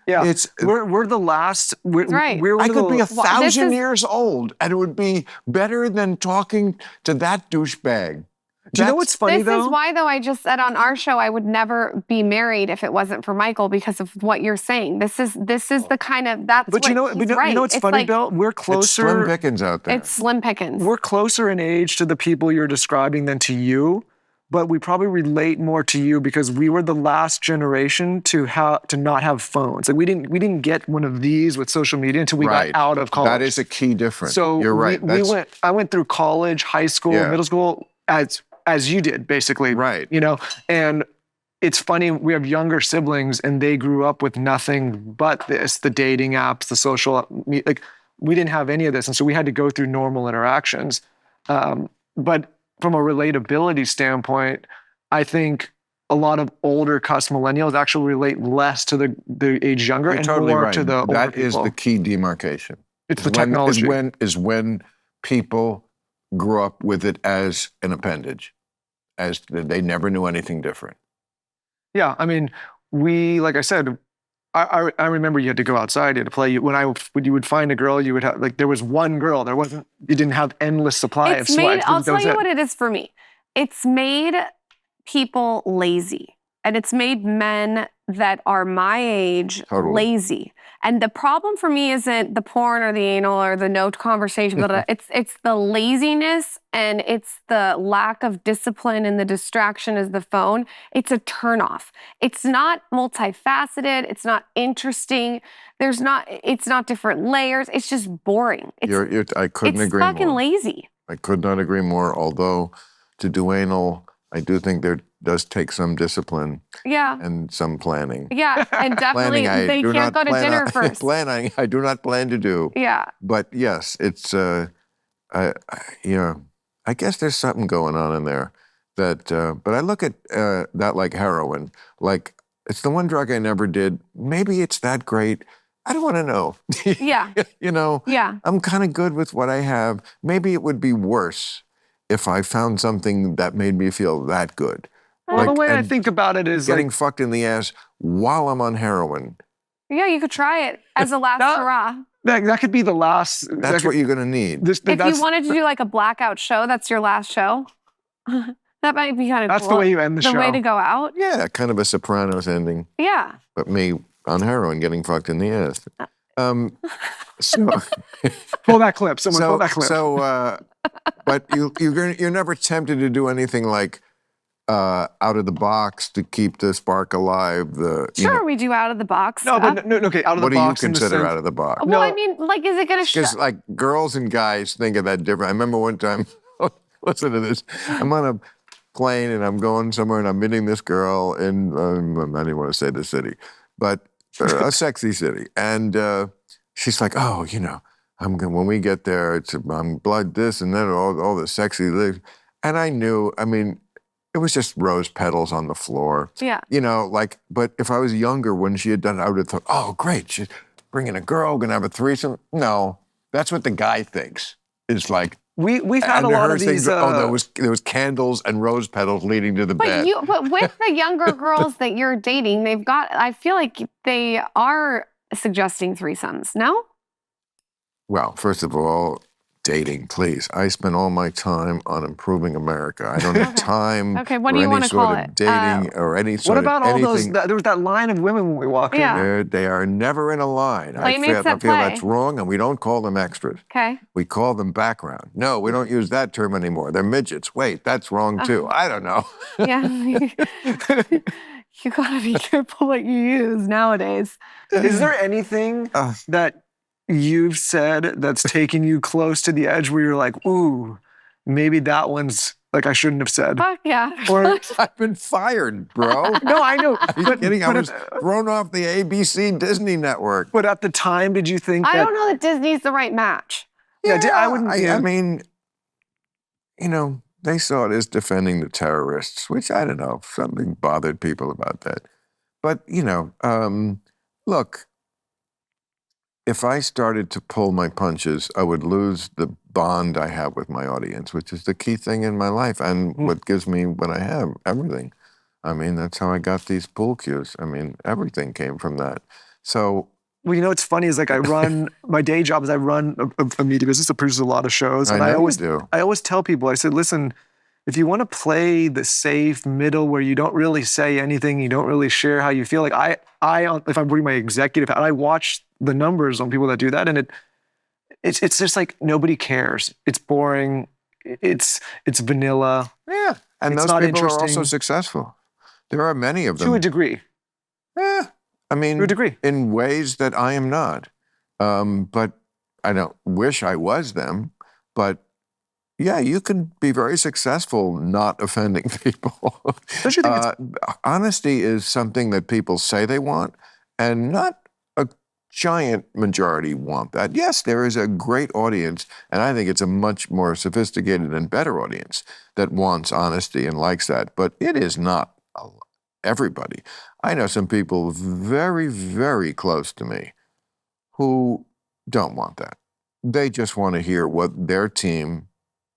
Yeah, It's we're the last. We're, right. we're one I of could the, be 1,000 is- years old, and it would be better than talking to that douchebag. Do you know what's funny This though? is why, though, I just said on our show I would never be married if it wasn't for Michael, because of what you're saying. This is the kind of that's. But what you know, he's you know, right. you know what's It's funny, like, Bill? We're It's slim closer. pickings out there. It's slim pickings. We're closer in age to the people you're describing than to you, but we probably relate more to you because we were the last generation to not have phones. Like we didn't get one of these with social media until we Right. got out of college. That is a key difference. So you're right. I went through college, high school, Yeah. middle school as you did, basically. Right. You know, and it's funny, we have younger siblings and they grew up with nothing but this, the dating apps, the social, like we didn't have any of this. And so we had to go through normal interactions. But from a relatability standpoint, I think a lot of older cuss millennials actually relate less to the age younger You're and totally more right. to the older That is people. the key demarcation. It's the technology. Is when people grew up with it as an appendage, as they never knew anything different. Yeah, I mean, like I said, I remember you had to go outside, you had to play. When you would find a girl, you would have, like, there was one girl. You didn't have endless supply of It's made. swipes. I'll tell you what it is for me. It's made people lazy, and it's made men that are my age lazy. And the problem for me isn't the porn or the anal or the no conversation, but it's the laziness and it's the lack of discipline and the distraction is the phone. It's a turnoff. It's not multifaceted. It's not interesting. It's not different layers. It's just boring. I couldn't agree more. It's fucking lazy. I could not agree more. Although to do anal, I do think there does take some discipline. Yeah. And some planning. Yeah, and definitely they can't go to dinner first. Planning, I do not plan to do. Yeah. But yes, it's I guess there's something going on in there that. But I look at that like heroin. Like it's the one drug I never did. Maybe it's that great. I don't want to know. Yeah. You know. Yeah. I'm kind of good with what I have. Maybe it would be worse if I found something that made me feel that good. Well, the way I think about it is getting like, fucked in the ass while I'm on heroin. Yeah, you could try it as a last hurrah. That could be the last. That's what you're going to need. If you wanted to do like a blackout show, that's your last show. That might be kind of That's cool. the way you end the show. The way to go out. Yeah, kind of a Sopranos ending. Yeah. But me on heroin getting fucked in the ass. So pull that clip. Someone pull that clip. But you're never tempted to do anything like out of the box to keep the spark alive. Sure, we do out of the box. No, stuff. but no, okay, out of What the box. do you consider out of the box? Well, I mean, like, is it going to Because like girls and guys think of that different. I remember one time, listen to this. I'm on a plane and I'm going somewhere and I'm meeting this girl in, I don't want to say the city, but a sexy city. And she's like, oh, you know, when we get there, I'm blood this and then all the sexy lives. And I knew, I mean, it was just rose petals on the floor. Yeah. You know, like, but if I was younger when she had done it, I would have thought, oh, great, she's bringing a girl, gonna have a threesome. No, that's what the guy thinks. It's like, we've had a lot of these. There was candles and rose petals leading to the bed. But with the younger girls that you're dating, I feel like they are suggesting threesomes, no? Well, first of all, dating, please. I spend all my time on improving America. I don't have time okay, what do you want to call it? Dating or any sort what about of all anything. those? There was that line of women when we walked in. They are never in a line. I Playmates feel that play. that's wrong, and we don't call them extras. Okay. We call them background. No, we don't use that term anymore. They're midgets. Wait, that's wrong too. I don't know. Yeah. You gotta be careful what you use nowadays. Is there anything that you've said that's taken you close to the edge where you're like, ooh, maybe that one's like I shouldn't have said? Fuck yeah. Or I've been fired, bro. no, I know. Are you kidding? I was thrown off the ABC Disney network. But at the time, did you think I that? don't know that Disney's the right match. Yeah, I wouldn't. I mean, you know, they saw it as defending the terrorists, which I don't know, something bothered people about that. But, you know, look, if I started to pull my punches, I would lose the bond I have with my audience, which is the key thing in my life and what gives me what I have, everything. I mean, that's how I got these pool cues. I mean, everything came from that. So, well, it's funny is like I run my day job is I run a media business that produces a lot of shows, and I always tell people, I said, listen, if you want to play the safe middle where you don't really say anything, you don't really share how you feel, like I if I'm doing my executive, I watch the numbers on people that do that, and it's just like nobody cares. It's boring. It's vanilla. Yeah, and those people are also successful. There are many of them. To a degree. Yeah, I mean, to a degree. In ways that I am not. But I don't wish I was them. But yeah, you can be very successful not offending people. Don't you think honesty is something that people say they want, and not a giant majority want that. Yes, there is a great audience, and I think it's a much more sophisticated and better audience that wants honesty and likes that, but it is not everybody. I know some people very, very close to me who don't want that. They just want to hear what their team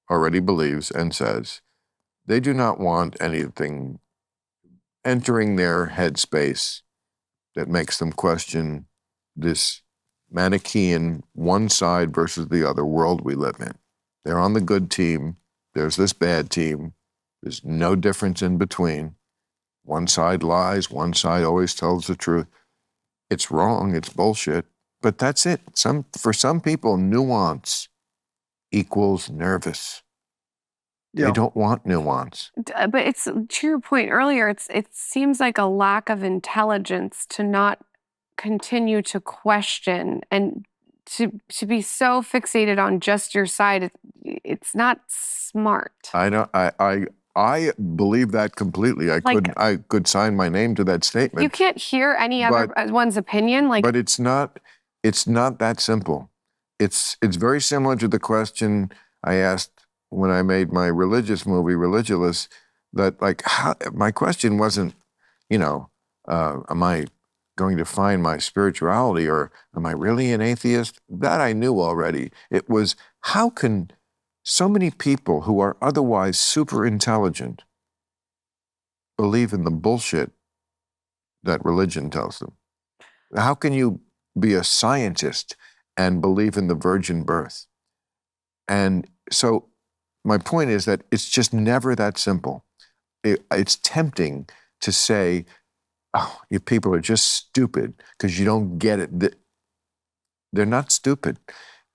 already believes and says. They do not want anything entering their headspace that makes them question this Manichaean one side versus the other world we live in. They're on the good team. There's this bad team. There's no difference in between. One side lies. One side always tells the truth. It's wrong. It's bullshit. But that's it. For some people, nuance equals nervous. Yeah. They don't want nuance. But it's to your point earlier, it seems like a lack of intelligence to not continue to question and to be so fixated on just your side. It's not smart. I believe that completely. I could sign my name to that statement. You can't hear any other one's opinion. But it's not that simple. It's very similar to the question I asked when I made my religious movie, Religulous, that my question wasn't, am I going to find my spirituality, or am I really an atheist? That I knew already. It was, how can so many people who are otherwise super intelligent believe in the bullshit that religion tells them? How can you be a scientist and believe in the virgin birth? And so my point is that it's just never that simple. It's tempting to say, oh, you people are just stupid because you don't get it. They're not stupid.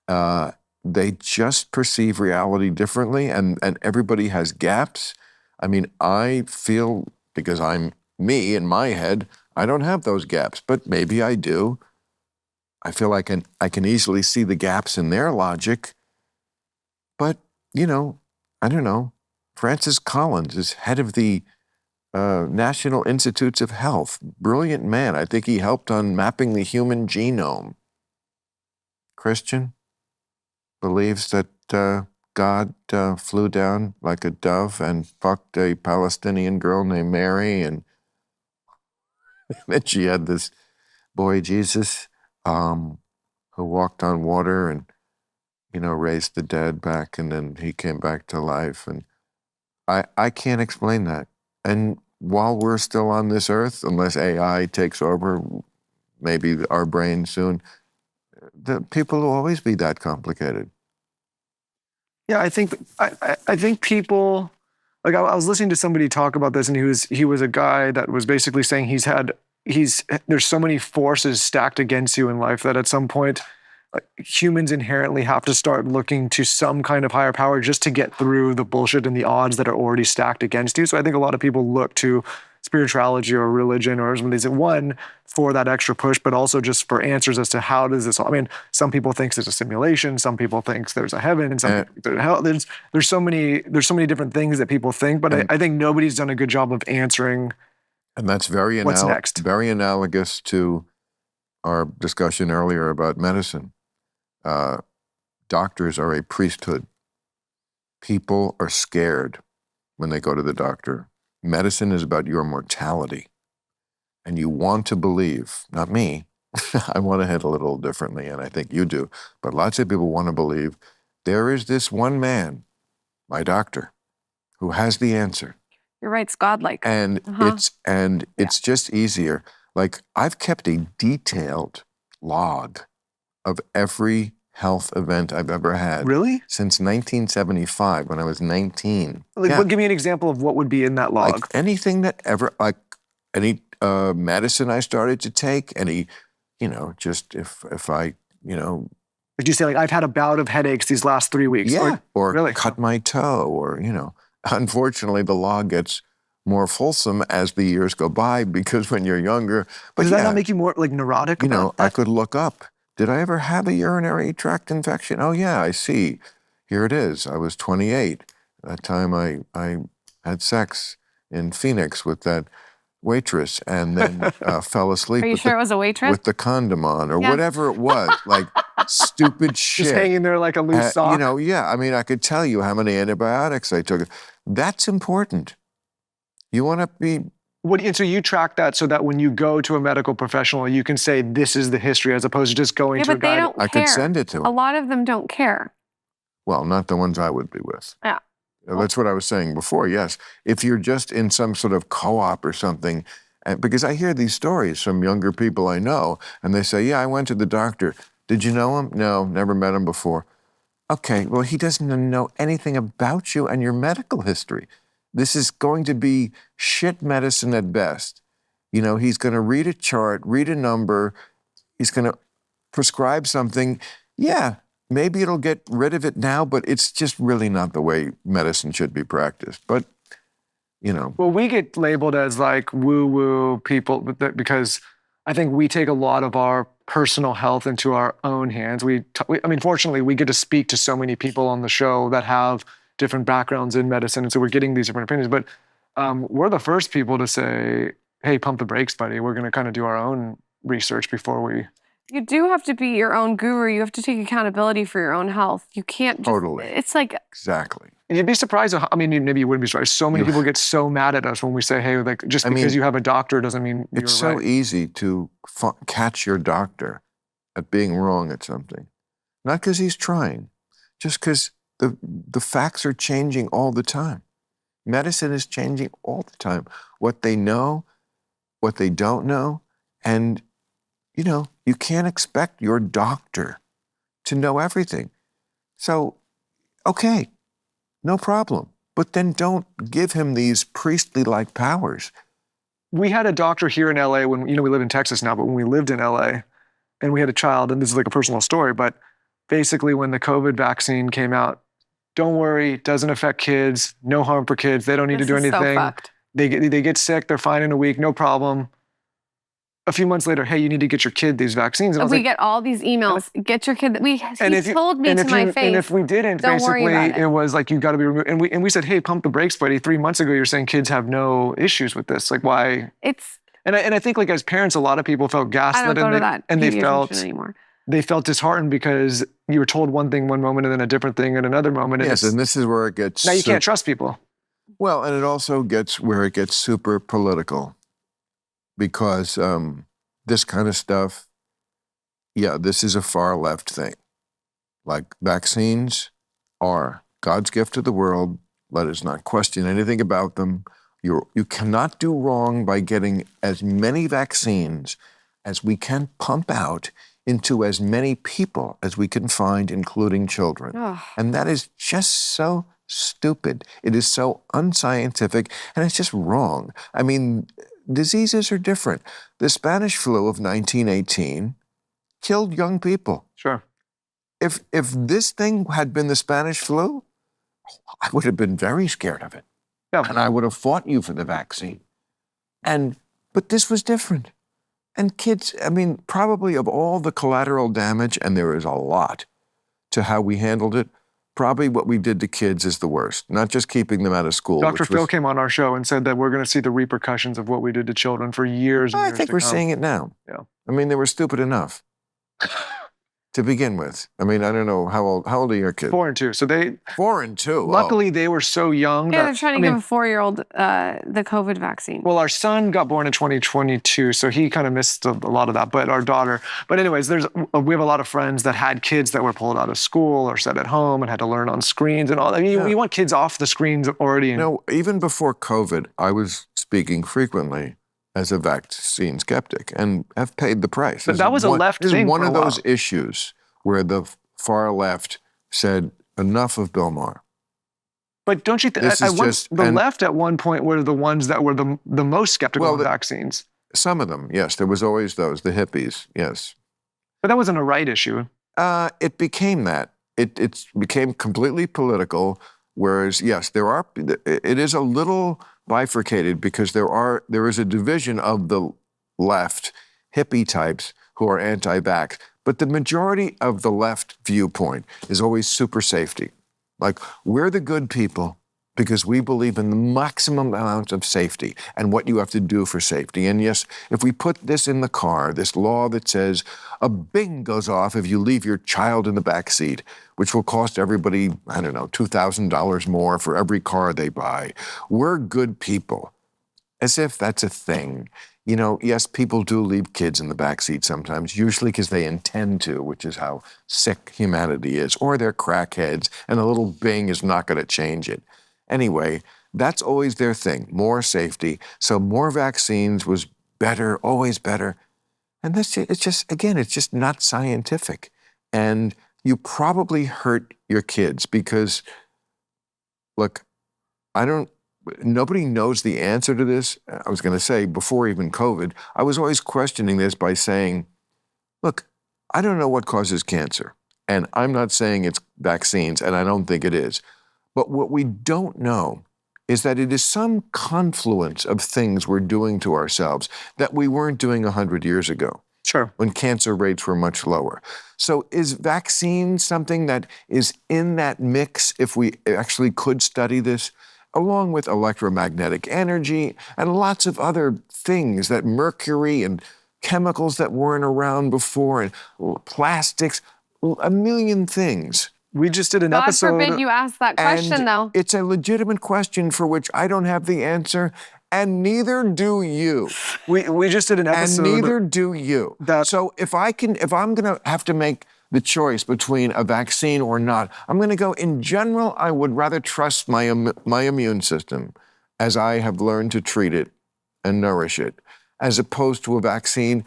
They just perceive reality differently, and everybody has gaps. I mean, I feel, because I'm me in my head, I don't have those gaps, but maybe I do. I feel like I can easily see the gaps in their logic. But, I don't know. Francis Collins is head of the National Institutes of Health. Brilliant man. I think he helped on mapping the human genome. Christian. Believes that God flew down like a dove and fucked a Palestinian girl named Mary, and then she had this boy, Jesus, who walked on water and, raised the dead back, and then he came back to life. And I can't explain that. And while we're still on this earth, unless AI takes over, maybe our brain soon, the people will always be that complicated. Yeah, I think people, like I was listening to somebody talk about this, and he was a guy that was basically saying there's so many forces stacked against you in life that at some point humans inherently have to start looking to some kind of higher power just to get through the bullshit and the odds that are already stacked against you. So I think a lot of people look to spirituality or religion or some of these, one, for that extra push, but also just for answers as to how does this all, I mean, some people think there's a simulation, some people think there's a heaven, and some people there's hell. There's so many different things that people think, but I think nobody's done a good job of answering. And that's what's next. Very analogous to our discussion earlier about medicine. Doctors are a priesthood. People are scared when they go to the doctor. Medicine is about your mortality. And you want to believe, not me, I want to hit a little differently, and I think you do, but lots of people want to believe there is this one man, my doctor, who has the answer. You're right, it's godlike. And it's just easier. Like, I've kept a detailed log of every health event I've ever had. Really? Since 1975, when I was 19. Like, give me an example of what would be in that log. Like anything that ever, like any medicine I started to take, any, just if I, Did you say, like, I've had a bout of headaches these last 3 weeks? Yeah, or really? cut my toe, or, unfortunately the log gets more fulsome as the years go by, because when you're younger, but does that not make you more, like, neurotic about that? I could look up, did I ever have a urinary tract infection? Oh yeah, I see. Here it is. I was 28. That time I had sex in Phoenix with that waitress, and then fell asleep. Are you sure it was a waitress? With the condom on, or whatever it was, like stupid shit. Just hanging there like a loose sock. Yeah. I mean, I could tell you how many antibiotics I took. That's important. You want to be. So you track that so that when you go to a medical professional, you can say this is the history, as opposed to just going to a guy. But they don't care. I could send it to them. A lot of them don't care. Well, not the ones I would be with. Yeah. That's what I was saying before, yes. If you're just in some sort of co-op or something, because I hear these stories from younger people I know, and they say, yeah, I went to the doctor. Did you know him? No, never met him before. Okay, well, he doesn't know anything about you and your medical history. This is going to be shit medicine at best. He's going to read a chart, read a number. He's going to prescribe something. Yeah, maybe it'll get rid of it now, but it's just really not the way medicine should be practiced. But, Well, we get labeled as like woo-woo people because I think we take a lot of our personal health into our own hands. Fortunately, we get to speak to so many people on the show that have different backgrounds in medicine, and so we're getting these different opinions. But we're the first people to say, hey, pump the brakes, buddy. We're going to kind of do our own research before we... You do have to be your own guru. You have to take accountability for your own health. You can't just... Totally. It's like... Exactly. And you'd be surprised. Maybe you wouldn't be surprised. So many people get so mad at us when we say, hey, like, just because you have a doctor doesn't mean you're right. It's so easy to catch your doctor at being wrong at something. Not because he's trying, just because the facts are changing all the time. Medicine is changing all the time. What they know, what they don't know, and, you can't expect your doctor to know everything. So, okay, no problem. But then don't give him these priestly-like powers. We had a doctor here in LA when, we live in Texas now, but when we lived in LA and we had a child, and this is like a personal story, but basically when the COVID vaccine came out, don't worry, it doesn't affect kids, no harm for kids, they don't need to do anything. So fucked. They get sick, they're fine in a week, no problem. A few months later, hey, you need to get your kid these vaccines. And we get all these emails. Get your kid. He told me to my face. And if we didn't, basically, it was like, you got to be removed. And we said, hey, pump the brakes, buddy. 3 months ago, you're saying kids have no issues with this. Like, why? And I think, like, as parents, a lot of people felt gaslit. I don't go to that pediatrician anymore. They felt disheartened because you were told one thing one moment and then a different thing at another moment. Yes, and this is where it gets... Now you can't trust people. Well, and it also gets where it gets super political. Because this kind of stuff, this is a far left thing. Like, vaccines are God's gift to the world. Let us not question anything about them. You cannot do wrong by getting as many vaccines as we can pump out into as many people as we can find, including children. Oh. And that is just so stupid. It is so unscientific, and it's just wrong. I mean, diseases are different. The Spanish flu of 1918 killed young people. Sure. If this thing had been the Spanish flu, I would have been very scared of it. Yeah. And I would have fought you for the vaccine. But this was different. And kids, probably of all the collateral damage, and there is a lot to how we handled it, probably what we did to kids is the worst. Not just keeping them out of school. Dr. Phil came on our show and said that we're going to see the repercussions of what we did to children for years and years I think we're seeing it now. Yeah. They were stupid enough. to begin with? I mean, I don't know how old are your kids? 4 and 2. So 4 and 2. Luckily, they were so young. Yeah, they're trying to give a 4-year-old the COVID vaccine. Well, our son got born in 2022, so he kind of missed a lot of that. But our daughter. But anyways, we have a lot of friends that had kids that were pulled out of school or sat at home and had to learn on screens and all. I mean, you want kids off the screens already. No, even before COVID, I was speaking frequently as a vaccine skeptic and have paid the price. But that was a left thing. This is one of those while. issues where the far left said enough of Bill Maher. But don't you think the left at one point were the ones that were the most skeptical of vaccines? Some of them, yes. There was always those, the hippies, yes. But that wasn't a right issue. It became that. It became completely political. Whereas, yes, it is a little bifurcated because there is a division of the left, hippie types who are anti-vax. But the majority of the left viewpoint is always super safety. Like, we're the good people because we believe in the maximum amount of safety and what you have to do for safety. And yes, if we put this in the car, this law that says a bing goes off if you leave your child in the back seat, which will cost everybody, I don't know, $2,000 more for every car they buy. We're good people, as if that's a thing. You know, yes, people do leave kids in the backseat sometimes, usually because they intend to, which is how sick humanity is, or they're crackheads, and a little bing is not going to change it. Anyway, that's always their thing, more safety. So more vaccines was better, always better. And it's just not scientific. And you probably hurt your kids because, look, nobody knows the answer to this. I was going to say, before even COVID, I was always questioning this by saying, look, I don't know what causes cancer. And I'm not saying it's vaccines, and I don't think it is. But what we don't know is that it is some confluence of things we're doing to ourselves that we weren't doing 100 years ago. Sure. When cancer rates were much lower. So is vaccine something that is in that mix if we actually could study this? Along with electromagnetic energy and lots of other things, that mercury and chemicals that weren't around before and plastics, a million things. We just did an God episode. God forbid you ask that question, though. It's a legitimate question for which I don't have the answer, and neither do you. We just did an episode. And neither do you. So if I'm going to have to make the choice between a vaccine or not, I'm going to go, in general, I would rather trust my immune system as I have learned to treat it and nourish it, as opposed to a vaccine.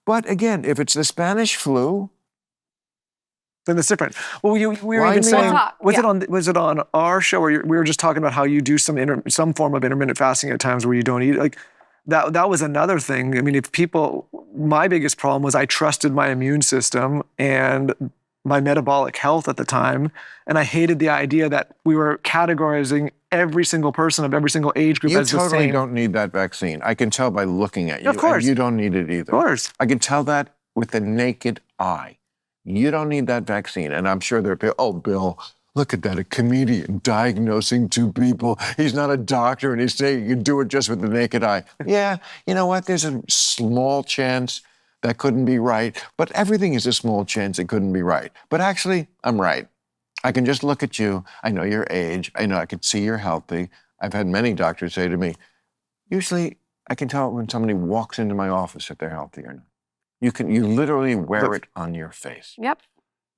But again, if it's the Spanish flu, then it's different. Well, we were even saying, was it on our show where we were just talking about how you do some form of intermittent fasting at times where you don't eat? Like that was another thing. I mean, my biggest problem was I trusted my immune system and my metabolic health at the time, and I hated the idea that we were categorizing every single person of every single age group as the same. You totally don't need that vaccine. I can tell by looking at you. Of course. And you don't need it either. Of course. I can tell that with the naked eye. You don't need that vaccine. And I'm sure there are people, oh, Bill, look at that, a comedian diagnosing two people. He's not a doctor, and he's saying you can do it just with the naked eye. Yeah, you know what? There's a small chance that couldn't be right, but everything is a small chance it couldn't be right. But actually, I'm right. I can just look at you. I know your age. I know I can see you're healthy. I've had many doctors say to me, usually I can tell when somebody walks into my office if they're healthy or not. You literally wear it on your face. Yep.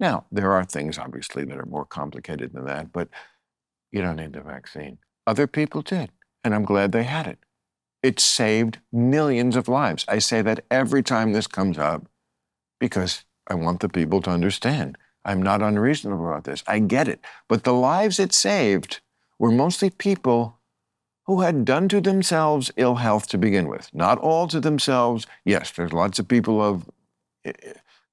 Now, there are things, obviously, that are more complicated than that, but you don't need the vaccine. Other people did, and I'm glad they had it. It saved millions of lives. I say that every time this comes up because I want the people to understand. I'm not unreasonable about this. I get it. But the lives it saved were mostly people who had done to themselves ill health to begin with. Not all to themselves. Yes, there's lots of people of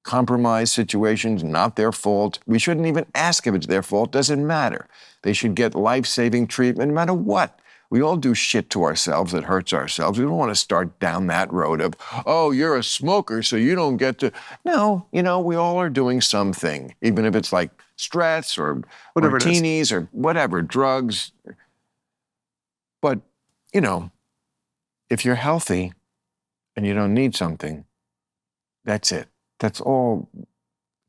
compromised situations, not their fault. We shouldn't even ask if it's their fault. Doesn't matter. They should get life-saving treatment no matter what. We all do shit to ourselves that hurts ourselves. We don't want to start down that road of, oh, you're a smoker, so you don't get to. No, we all are doing something, even if it's like stress or martinis or whatever, drugs. But, if you're healthy and you don't need something, that's it. That's all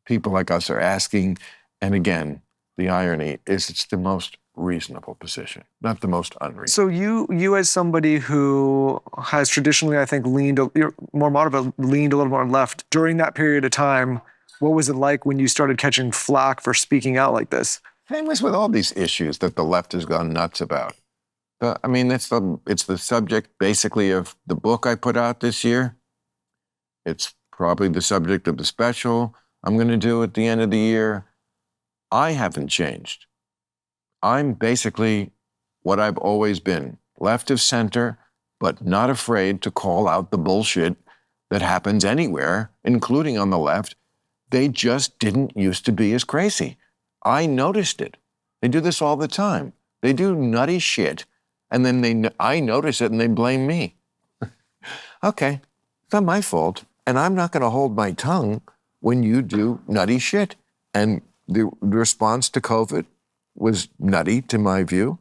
people like us are asking. And again, the irony is it's the most reasonable position, not the most unreasonable. So you as somebody who has traditionally, I think, you're more moderate, but leaned a little more left, during that period of time, what was it like when you started catching flack for speaking out like this? Same as with all these issues that the left has gone nuts about. I mean, it's the subject basically of the book I put out this year. It's probably the subject of the special I'm going to do at the end of the year. I haven't changed. I'm basically what I've always been, left of center, but not afraid to call out the bullshit that happens anywhere, including on the left. They just didn't used to be as crazy. I noticed it. They do this all the time. They do nutty shit, and then I notice it and they blame me. Okay, it's not my fault, and I'm not going to hold my tongue when you do nutty shit. And the response to COVID was nutty, to my view,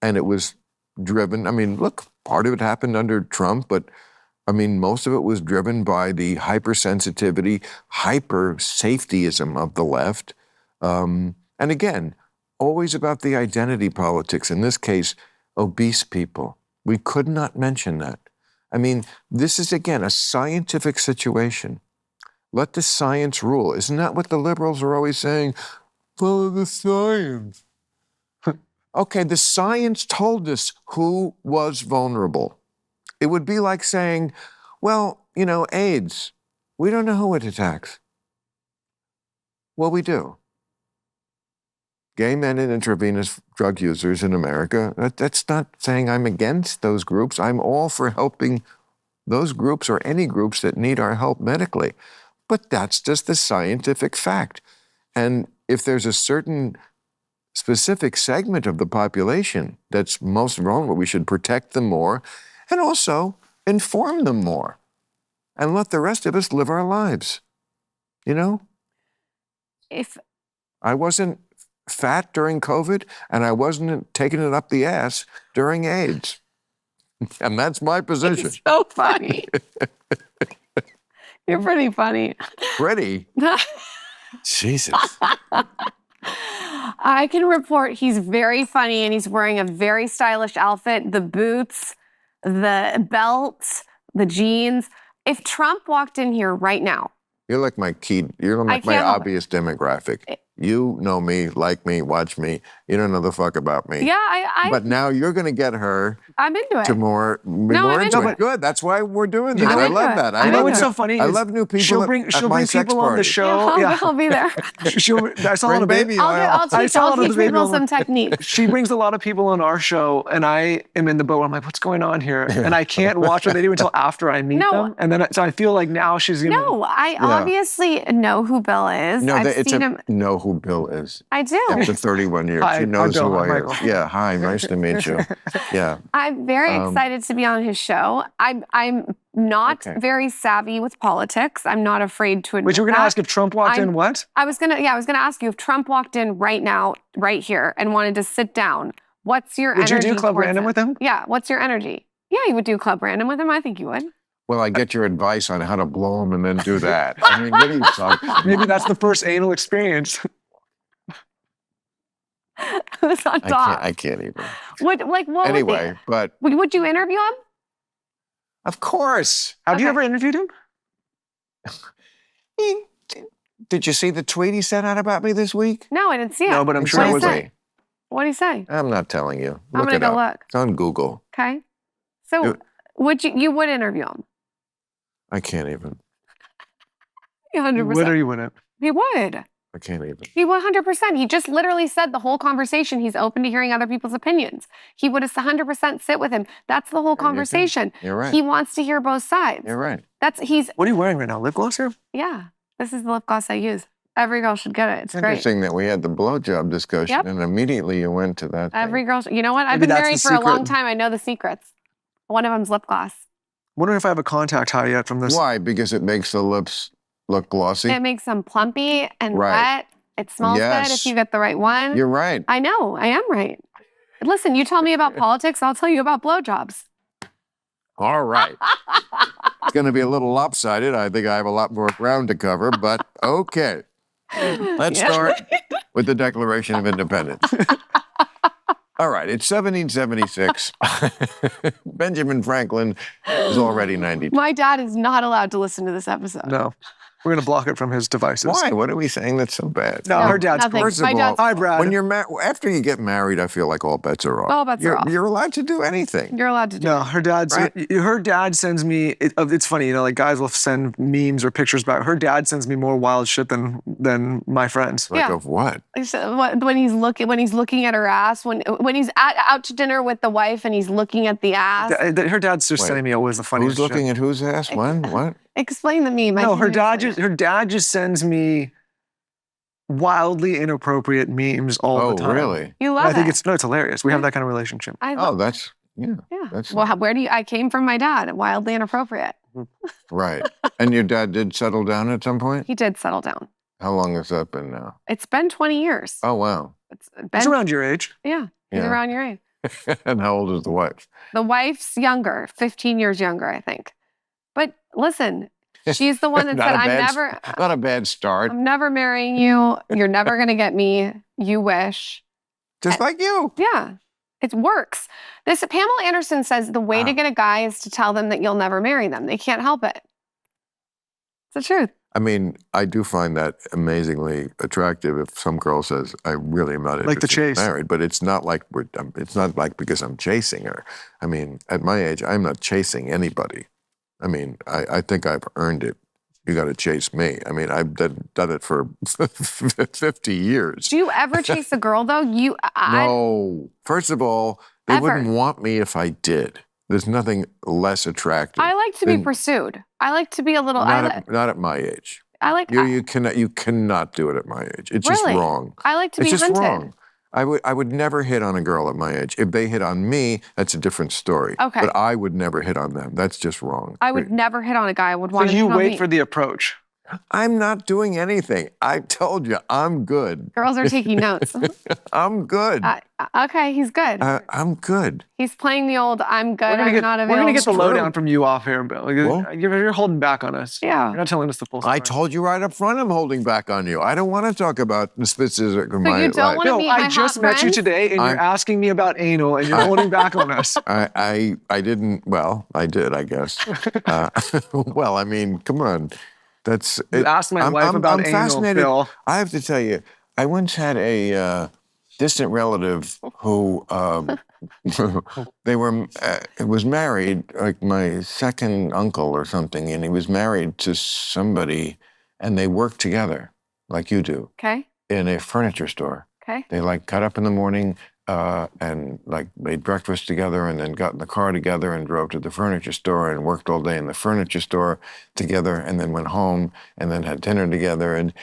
and it was driven. I mean, look, part of it happened under Trump, but I mean, most of it was driven by the hypersensitivity, hyper-safetyism of the left. And again, always about the identity politics. In this case, obese people. We could not mention that. I mean, this is, again, a scientific situation. Let the science rule. Isn't that what the liberals are always saying? Follow the science. Okay, the science told us who was vulnerable. It would be like saying, well, you know, AIDS, we don't know who it attacks. Well, we do. Gay men and intravenous drug users in America, that's not saying I'm against those groups. I'm all for helping those groups or any groups that need our help medically. But that's just the scientific fact. And if there's a certain specific segment of the population that's most vulnerable, we should protect them more and also inform them more and let the rest of us live our lives. You know? If I wasn't fat during COVID and I wasn't taking it up the ass during AIDS. And that's my position. It's so funny. You're pretty funny. Pretty? Jesus. I can report he's very funny and he's wearing a very stylish outfit, the boots, the belt, the jeans. If Trump walked in here right now. You're like my obvious demographic. You know me, like me, watch me. You don't know the fuck about me. Yeah, But now you're going to get her. I'm into it. To more into it. Good. That's why we're doing this. I love that. I know what's so funny. I love new people. She'll bring people on the show. Yeah, I'll be there. I saw a little bit. I'll teach people some techniques. She brings a lot of people on our show, and I am in the boat. I'm like, what's going on here? And I can't watch what they do until after I meet them. And then so I feel like now she's gonna. No, I obviously know who Bill is. No, I've seen him. Know who Bill is. I do. After 31 years, she knows who I am. Yeah, hi, nice to meet you. Yeah. I'm very excited to be on his show. I'm not very savvy with politics. I'm not afraid to admit But you were going to ask if Trump walked in what? I was going to ask you if Trump walked in right now, right here, and wanted to sit down. What's your energy? Would you do Club Random with him? Yeah. What's your energy? Yeah, you would do Club Random with him. I think you would. Well, I get your advice on how to blow him and then do that. I mean, what are you talking about? Maybe that's the first anal experience. That's not talk. I can't even. What anyway, but would you interview him? Of course. Have you ever interviewed him? Did you see the tweet he sent out about me this week? No, I didn't see it. No, but I'm sure it was me. What did he say? I'm not telling you. I'm gonna go look. It's on Google. Okay. So would you would interview him? I can't even. 100%. Would or you wouldn't? He would. I can't even. He 100%. He just literally said the whole conversation. He's open to hearing other people's opinions. He would 100% sit with him. That's the whole conversation. You're right. He wants to hear both sides. You're right. What are you wearing right now? Lip gloss here? Yeah. This is the lip gloss I use. Every girl should get it. It's great. Interesting that we had the blowjob discussion and immediately you went to that. Every girl. You know what? I've been married for a long time. I know the secrets. One of them's lip gloss. Wondering if I have a contact high yet from this. Why? Because it makes the lips look glossy? It makes them plumpy and wet. It smells good if you get the right one. You're right. I know. I am right. Listen, you tell me about politics, I'll tell you about blowjobs. All right. It's going to be a little lopsided. I think I have a lot more ground to cover, but okay. Let's start with the Declaration of Independence. All right, it's 1776. Benjamin Franklin is already 92. My dad is not allowed to listen to this episode. No. We're going to block it from his devices. Why? What are we saying that's so bad? No, her dad's nothing. First of My all, dad's Hi, Brad. when you're after you get married, I feel like all bets are off. All bets are off. You're allowed to do anything. You're allowed to do No, it. her dad sends me, it's funny, you know, like guys will send memes or pictures back. Her dad sends me more wild shit than my friends. Like Yeah. of what? When he's looking at her ass, when he's out to dinner with the wife and he's looking at the ass. Her dad's just sending me always the funniest Who's looking shit. at whose ass? When? What? Explain the meme. No, her dad just sends me wildly inappropriate memes all the time. Oh, really? You love I think it. it's hilarious. We have that kind of relationship. Oh, that's, yeah. Yeah. That's Well, where do you? I came from my dad. Wildly inappropriate. right. And your dad did settle down at some point? He did settle down. How long has that been now? It's been 20 years. Oh, wow. It's He's been, around your age. yeah. He's Yeah. around your age. And how old is the wife? The wife's younger, 15 years younger, I think. But listen, she's the one that said, Not a bad start. I'm never marrying you. You're never going to get me. You wish. Just like you. Yeah, it works. This Pamela Anderson says the way to get a guy is to tell them that you'll never marry them. They can't help it. It's the truth. I mean, I do find that amazingly attractive if some girl says, I really am not Like the interested in chase. married, but it's not like it's not like because I'm chasing her. I mean, at my age, I'm not chasing anybody. I mean, I think I've earned it. You got to chase me. I mean, I've done it for 50 years. Do you ever chase a girl though? No. First of all, they Ever. wouldn't want me if I did. There's nothing less attractive. I like to be than- pursued. I like to be a little. Not at my age. I like. You cannot do it at my age. It's just Really? wrong. I like to It's be just hunted. wrong. I would never hit on a girl at my age. If they hit on me, that's a different story. Okay. But I would never hit on them. That's just wrong. I would never hit on a guy. I would So want to you hit on wait me. for the approach. I'm not doing anything. I told you, I'm good. Girls are taking notes. I'm good. Okay, he's good. I'm good. He's playing the old "I'm good, I'm not available." We're gonna get the True. lowdown from you off here, Bill. Well? You're holding back on us. Yeah. You're not telling us the full story. I told you right up front I'm holding back on you. I don't want to talk about the spitzes of my you don't life. wanna Bill, meet my I just hot met you friends? today, and you're asking me about anal, and you're holding back on us. I didn't. Well, I did, I guess. Well, I mean, come on. That's. You asked my wife about I'm anal, fascinated. Bill. I have to tell you, I once had a distant relative who was married, like my second uncle or something, and he was married to somebody, and they worked together, like you do, Okay. in a furniture store. Okay. They like got up in the morning and like made breakfast together and then got in the car together and drove to the furniture store and worked all day in the furniture store together and then went home and then had dinner together and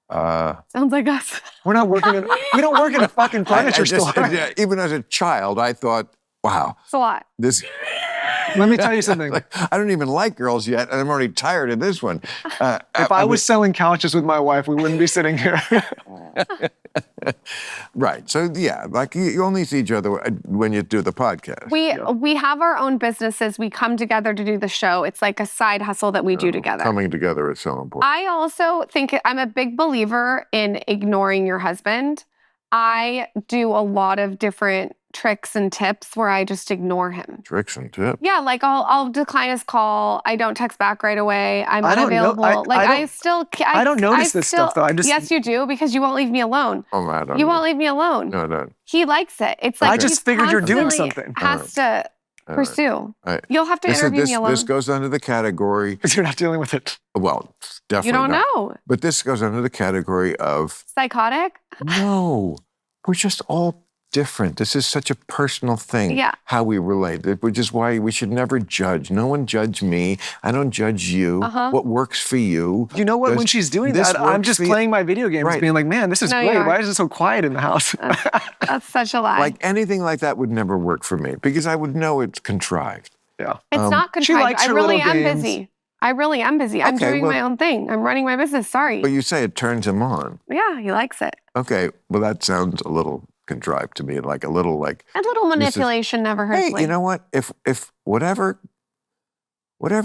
Sounds like us. We don't work in a fucking furniture store. even as a child, I thought, wow, It's a lot. this. Let me tell you something. I don't even like girls yet, and I'm already tired of this one. If I was selling couches with my wife, we wouldn't be sitting here. Right. So yeah, like you only see each other when you do the podcast. We have our own businesses. We come together to do the show. It's like a side hustle that we do together. Coming together is so important. I also think I'm a big believer in ignoring your husband. I do a lot of different tricks and tips where I just ignore him. Tricks and tips. Yeah, like I'll decline his call. I don't text back right away. I'm I don't know- unavailable. I don't notice this stuff, though. Yes, you do, because you won't leave me alone. Oh, I don't You know. won't leave me alone. No, no. He likes it. It's like I just he's figured you're doing constantly something. Has to pursue. right. You'll have to interview me alone. This goes under the category. Because you're not dealing with it. Well, definitely You don't not. know. But this goes under the category of Psychotic? no. We're just all different. This is such a personal thing. Yeah. How we relate, which is why we should never judge. No one judge me. I don't judge you. What works for you? You know what? When she's doing that, I'm just playing my video games, Right. being like, man, this is No, you great. are. Why is it so quiet in the house? That's such a lie. Like anything like that would never work for me because I would know it's contrived. Yeah. It's not she contrived. likes I her really little am games. busy. I really am busy. I'm Okay, doing well- my own thing. I'm running my business. Sorry. But you say it turns him on. Yeah, he likes it. Okay, well that sounds a little contrived to me, like a little like. A little manipulation never hurts. Hey, you know what? If whatever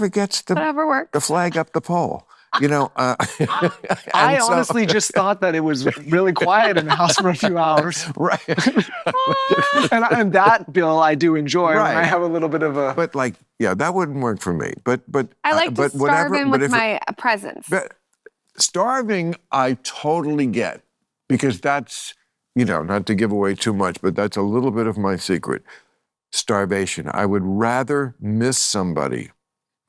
gets the Whatever works. flag up the pole. I honestly just thought that it was really quiet in the house for a few hours. Right. and that, Bill, I do enjoy when I have a little bit of a... But that wouldn't work for me. But I like to starve him with my presence. But starving, I totally get, because that's, not to give away too much, but that's a little bit of my secret. Starvation. I would rather miss somebody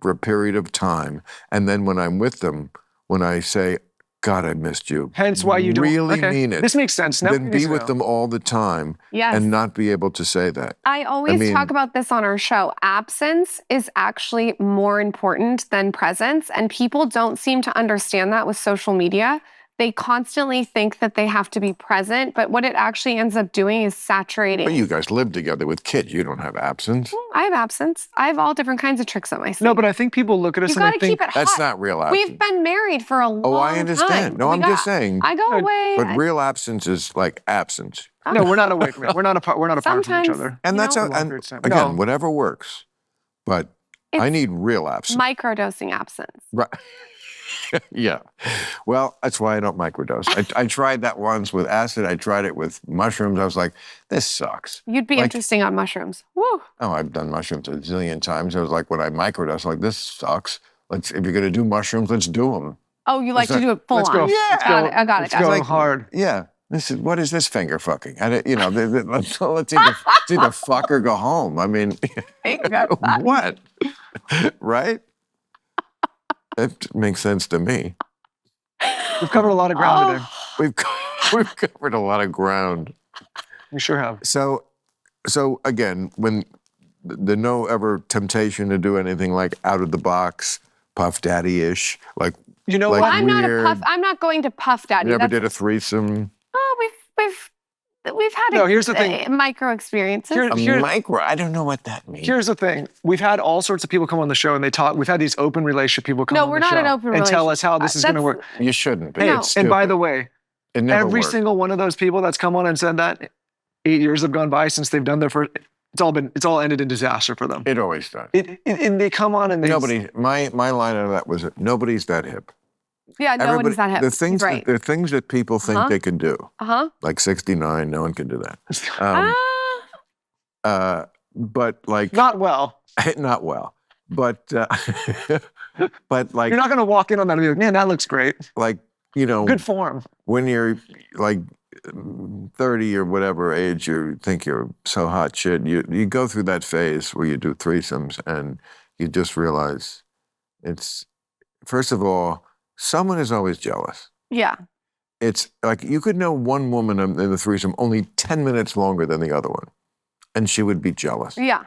for a period of time, and then when I'm with them, when I say, God, I missed you. Hence why you really mean it. This makes sense. Now then be with them all the time and not be able to say that. I always talk about this on our show. Absence is actually more important than presence, and people don't seem to understand that with social media. They constantly think that they have to be present, but what it actually ends up doing is saturating. But you guys live together with kids. You don't have absence. I have absence. I have all different kinds of tricks up my sleeve. No, but I think people look at us and they think... keep it hot. That's not real absence. We've been married for a long time. Oh, I understand. No, I'm just saying. I go away. But real absence is like absence. No, we're not away from it. We're not apart from each other. And that's again, whatever works. But I need real absence. Microdosing absence. Right. Yeah. Well, that's why I don't microdose. I tried that once with acid. I tried it with mushrooms. I was like, this sucks. You'd be interesting on mushrooms. Woo. Oh, I've done mushrooms a zillion times. I was like, when I microdose, I'm like, this sucks. If you're going to do mushrooms, let's do them. Oh, you like to do it full on. Yeah. I got it. It's going hard. Yeah. What is this finger fucking? Let's either fuck or go home. I mean, what? Right? That makes sense to me. We've covered a lot of ground today. We've covered a lot of ground. We sure have. So again, when the no ever temptation to do anything like out of the box, Puff Daddy-ish, what? I'm not going to Puff Daddy. Never did a threesome. Oh, we've had here's the thing. Micro experiences. Micro? I don't know what that means. Here's the thing. We've had all sorts of people come on the show and they talk. We've had these open relationship people come on the show. No, we're not an open relationship. And tell us how this is going to work. You shouldn't be. Hey, and by the way, every worked. single one of those people that's come on and said that, 8 years have gone by since they've done their first. It's all ended in disaster for them. It always does. And they come on and they... My line out of that was, nobody's that hip. Yeah, no one's that hip. The things that people think they can do, like 69, no one can do that. But not well. Not well. But but you're not going to walk in on that and be like, man, that looks great. Good form. When you're 30 or whatever age, you think you're so hot shit. You go through that phase where you do threesomes and you just realize it's, first of all, someone is always jealous. Yeah. It's like you could know one woman in the threesome only 10 minutes longer than the other one, and she would be jealous. Yeah.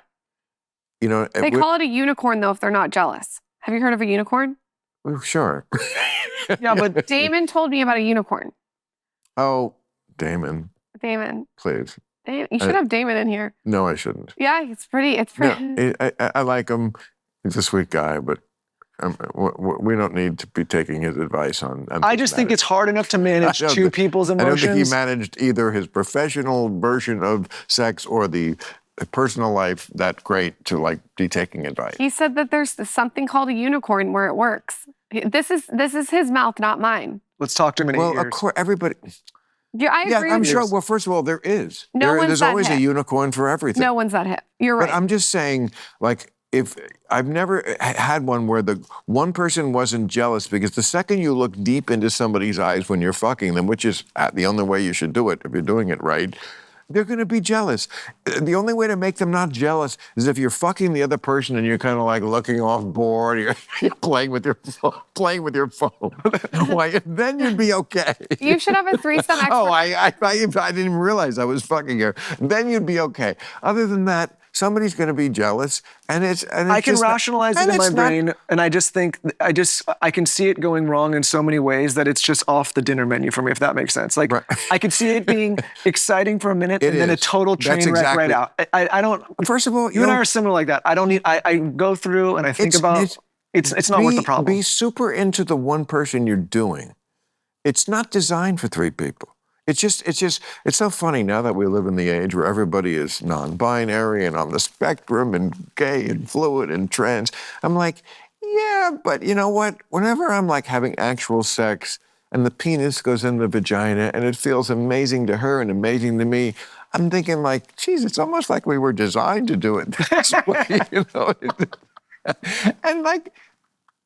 They call it a unicorn, though, if they're not jealous. Have you heard of a unicorn? Well, sure. Yeah, but Damon told me about a unicorn. Oh, Damon. Please. You should have Damon in here. No, I shouldn't. Yeah, it's pretty. No, I like him. He's a sweet guy, but we don't need to be taking his advice on I just think it's hard enough to manage two people's emotions. I don't think he managed either his professional version of sex or the personal life that great to be taking advice. He said that there's something called a unicorn where it works. This is his mouth, not mine. Let's talk to him in 8 years. Well, of course, everybody... Yeah, I agree. Yeah, I'm sure. Well, first of all, there is. There's always a unicorn for everything. No one's that hip. You're right. But I'm just saying, if I've never had one where the one person wasn't jealous, because the second you look deep into somebody's eyes when you're fucking them, which is the only way you should do it if you're doing it right, they're going to be jealous. The only way to make them not jealous is if you're fucking the other person and you're kind of looking off board, you're playing with your phone. Then you'd be okay. You should have a threesome expert. Oh, I didn't even realize I was fucking her. Then you'd be okay. Other than that, somebody's going to be jealous, and I can rationalize it in my brain, and I just think I can see it going wrong in so many ways that it's just off the dinner menu for me, if that makes sense. Right. I could see it being exciting for a minute and then a total train wreck right out. I don't. First of all, you and I are similar like that. I don't need. I go through and I think about. It's not worth the problem. Be super into the one person you're doing. It's not designed for three people. It's so funny now that we live in the age where everybody is non-binary and on the spectrum and gay and fluid and trans. I'm like, Yeah, but you know what? Whenever I'm like having actual sex and the penis goes in the vagina and it feels amazing to her and amazing to me, I'm thinking like, geez, it's almost like we were designed to do it this way, you know? And like,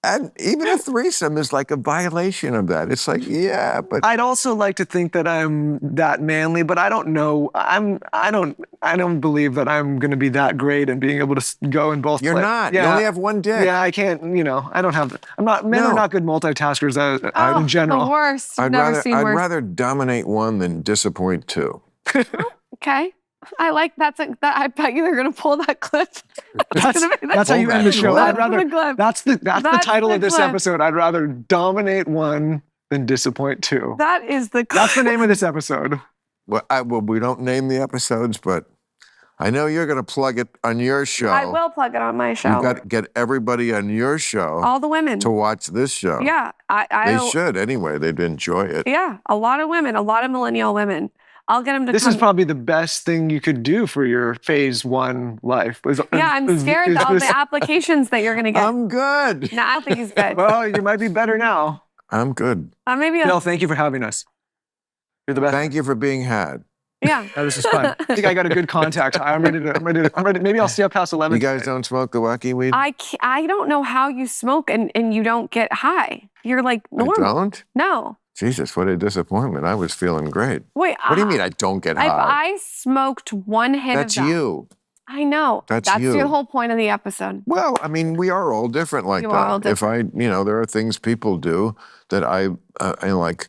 and even a threesome is like a violation of that. It's like, yeah, but I'd also like to think that I'm that manly, but I don't know. I don't believe that I'm going to be that great and being able to go in both. You're not. You only have one dick. Yeah, I can't. I don't have. I'm not. Men are not good multitaskers in general. The worst. I've never seen worse. I'd rather dominate one than disappoint two. Okay. I like that. I bet you they're gonna pull that clip. That's how you end the show. That's that's the title of this episode. I'd rather dominate one than disappoint two. That is the clip. That's the name of this episode. Well, we don't name the episodes, but I know you're gonna plug it on your show. I will plug it on my show. You've got to get everybody on your show. All the women. To watch this show. Yeah. They should anyway. They'd enjoy it. Yeah. A lot of women, a lot of millennial women. I'll get them to This is probably the best thing you could do for your phase 1 life. Yeah, I'm scared of the applications that you're going to get. I'm good. No, I don't think he's good. Well, you might be better now. I'm good. Maybe Bill, thank you for having us. You're the best. Thank you for being had. Yeah. This is fun. I think I got a good contact. I'm ready to. Maybe I'll stay up past 11. You guys don't smoke the wacky weed? I don't know how you smoke and you don't get high. You're like normal. I don't? No. Jesus, what a disappointment. I was feeling great. Wait. What do you mean I don't get high? I smoked one hit That's of that. you. I know. That's you. That's the whole point of the episode. Well, I mean, we are all different like You that. are all different. If there are things people do that I like,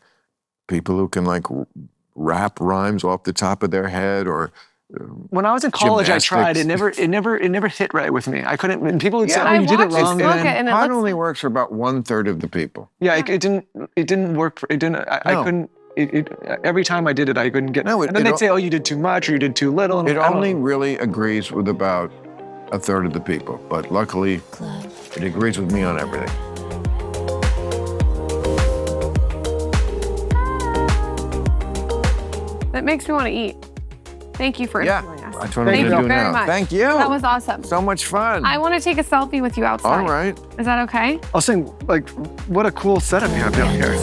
people who can like rap rhymes off the top of their head or when I was in college, gymnastics. I tried. It never hit right with me. I couldn't. And people would say, I you did it watched you wrong. smoke it and it Pot looks- only works for about 1/3 of the people. Yeah, it didn't work. I couldn't. Every time I did it, I couldn't get. No, and then they'd say, "Oh, you did too much, or you did too little." And It I don't only know. really agrees with about 1/3 of the people, but luckily, it agrees with me on everything. That makes me want to eat. Thank you for interviewing us. That's what I'm Thank going to you do very now. much. Thank you. That was awesome. So much fun. I want to take a selfie with you outside. All right. Is that okay? I was saying, like, what a cool setup you have down here.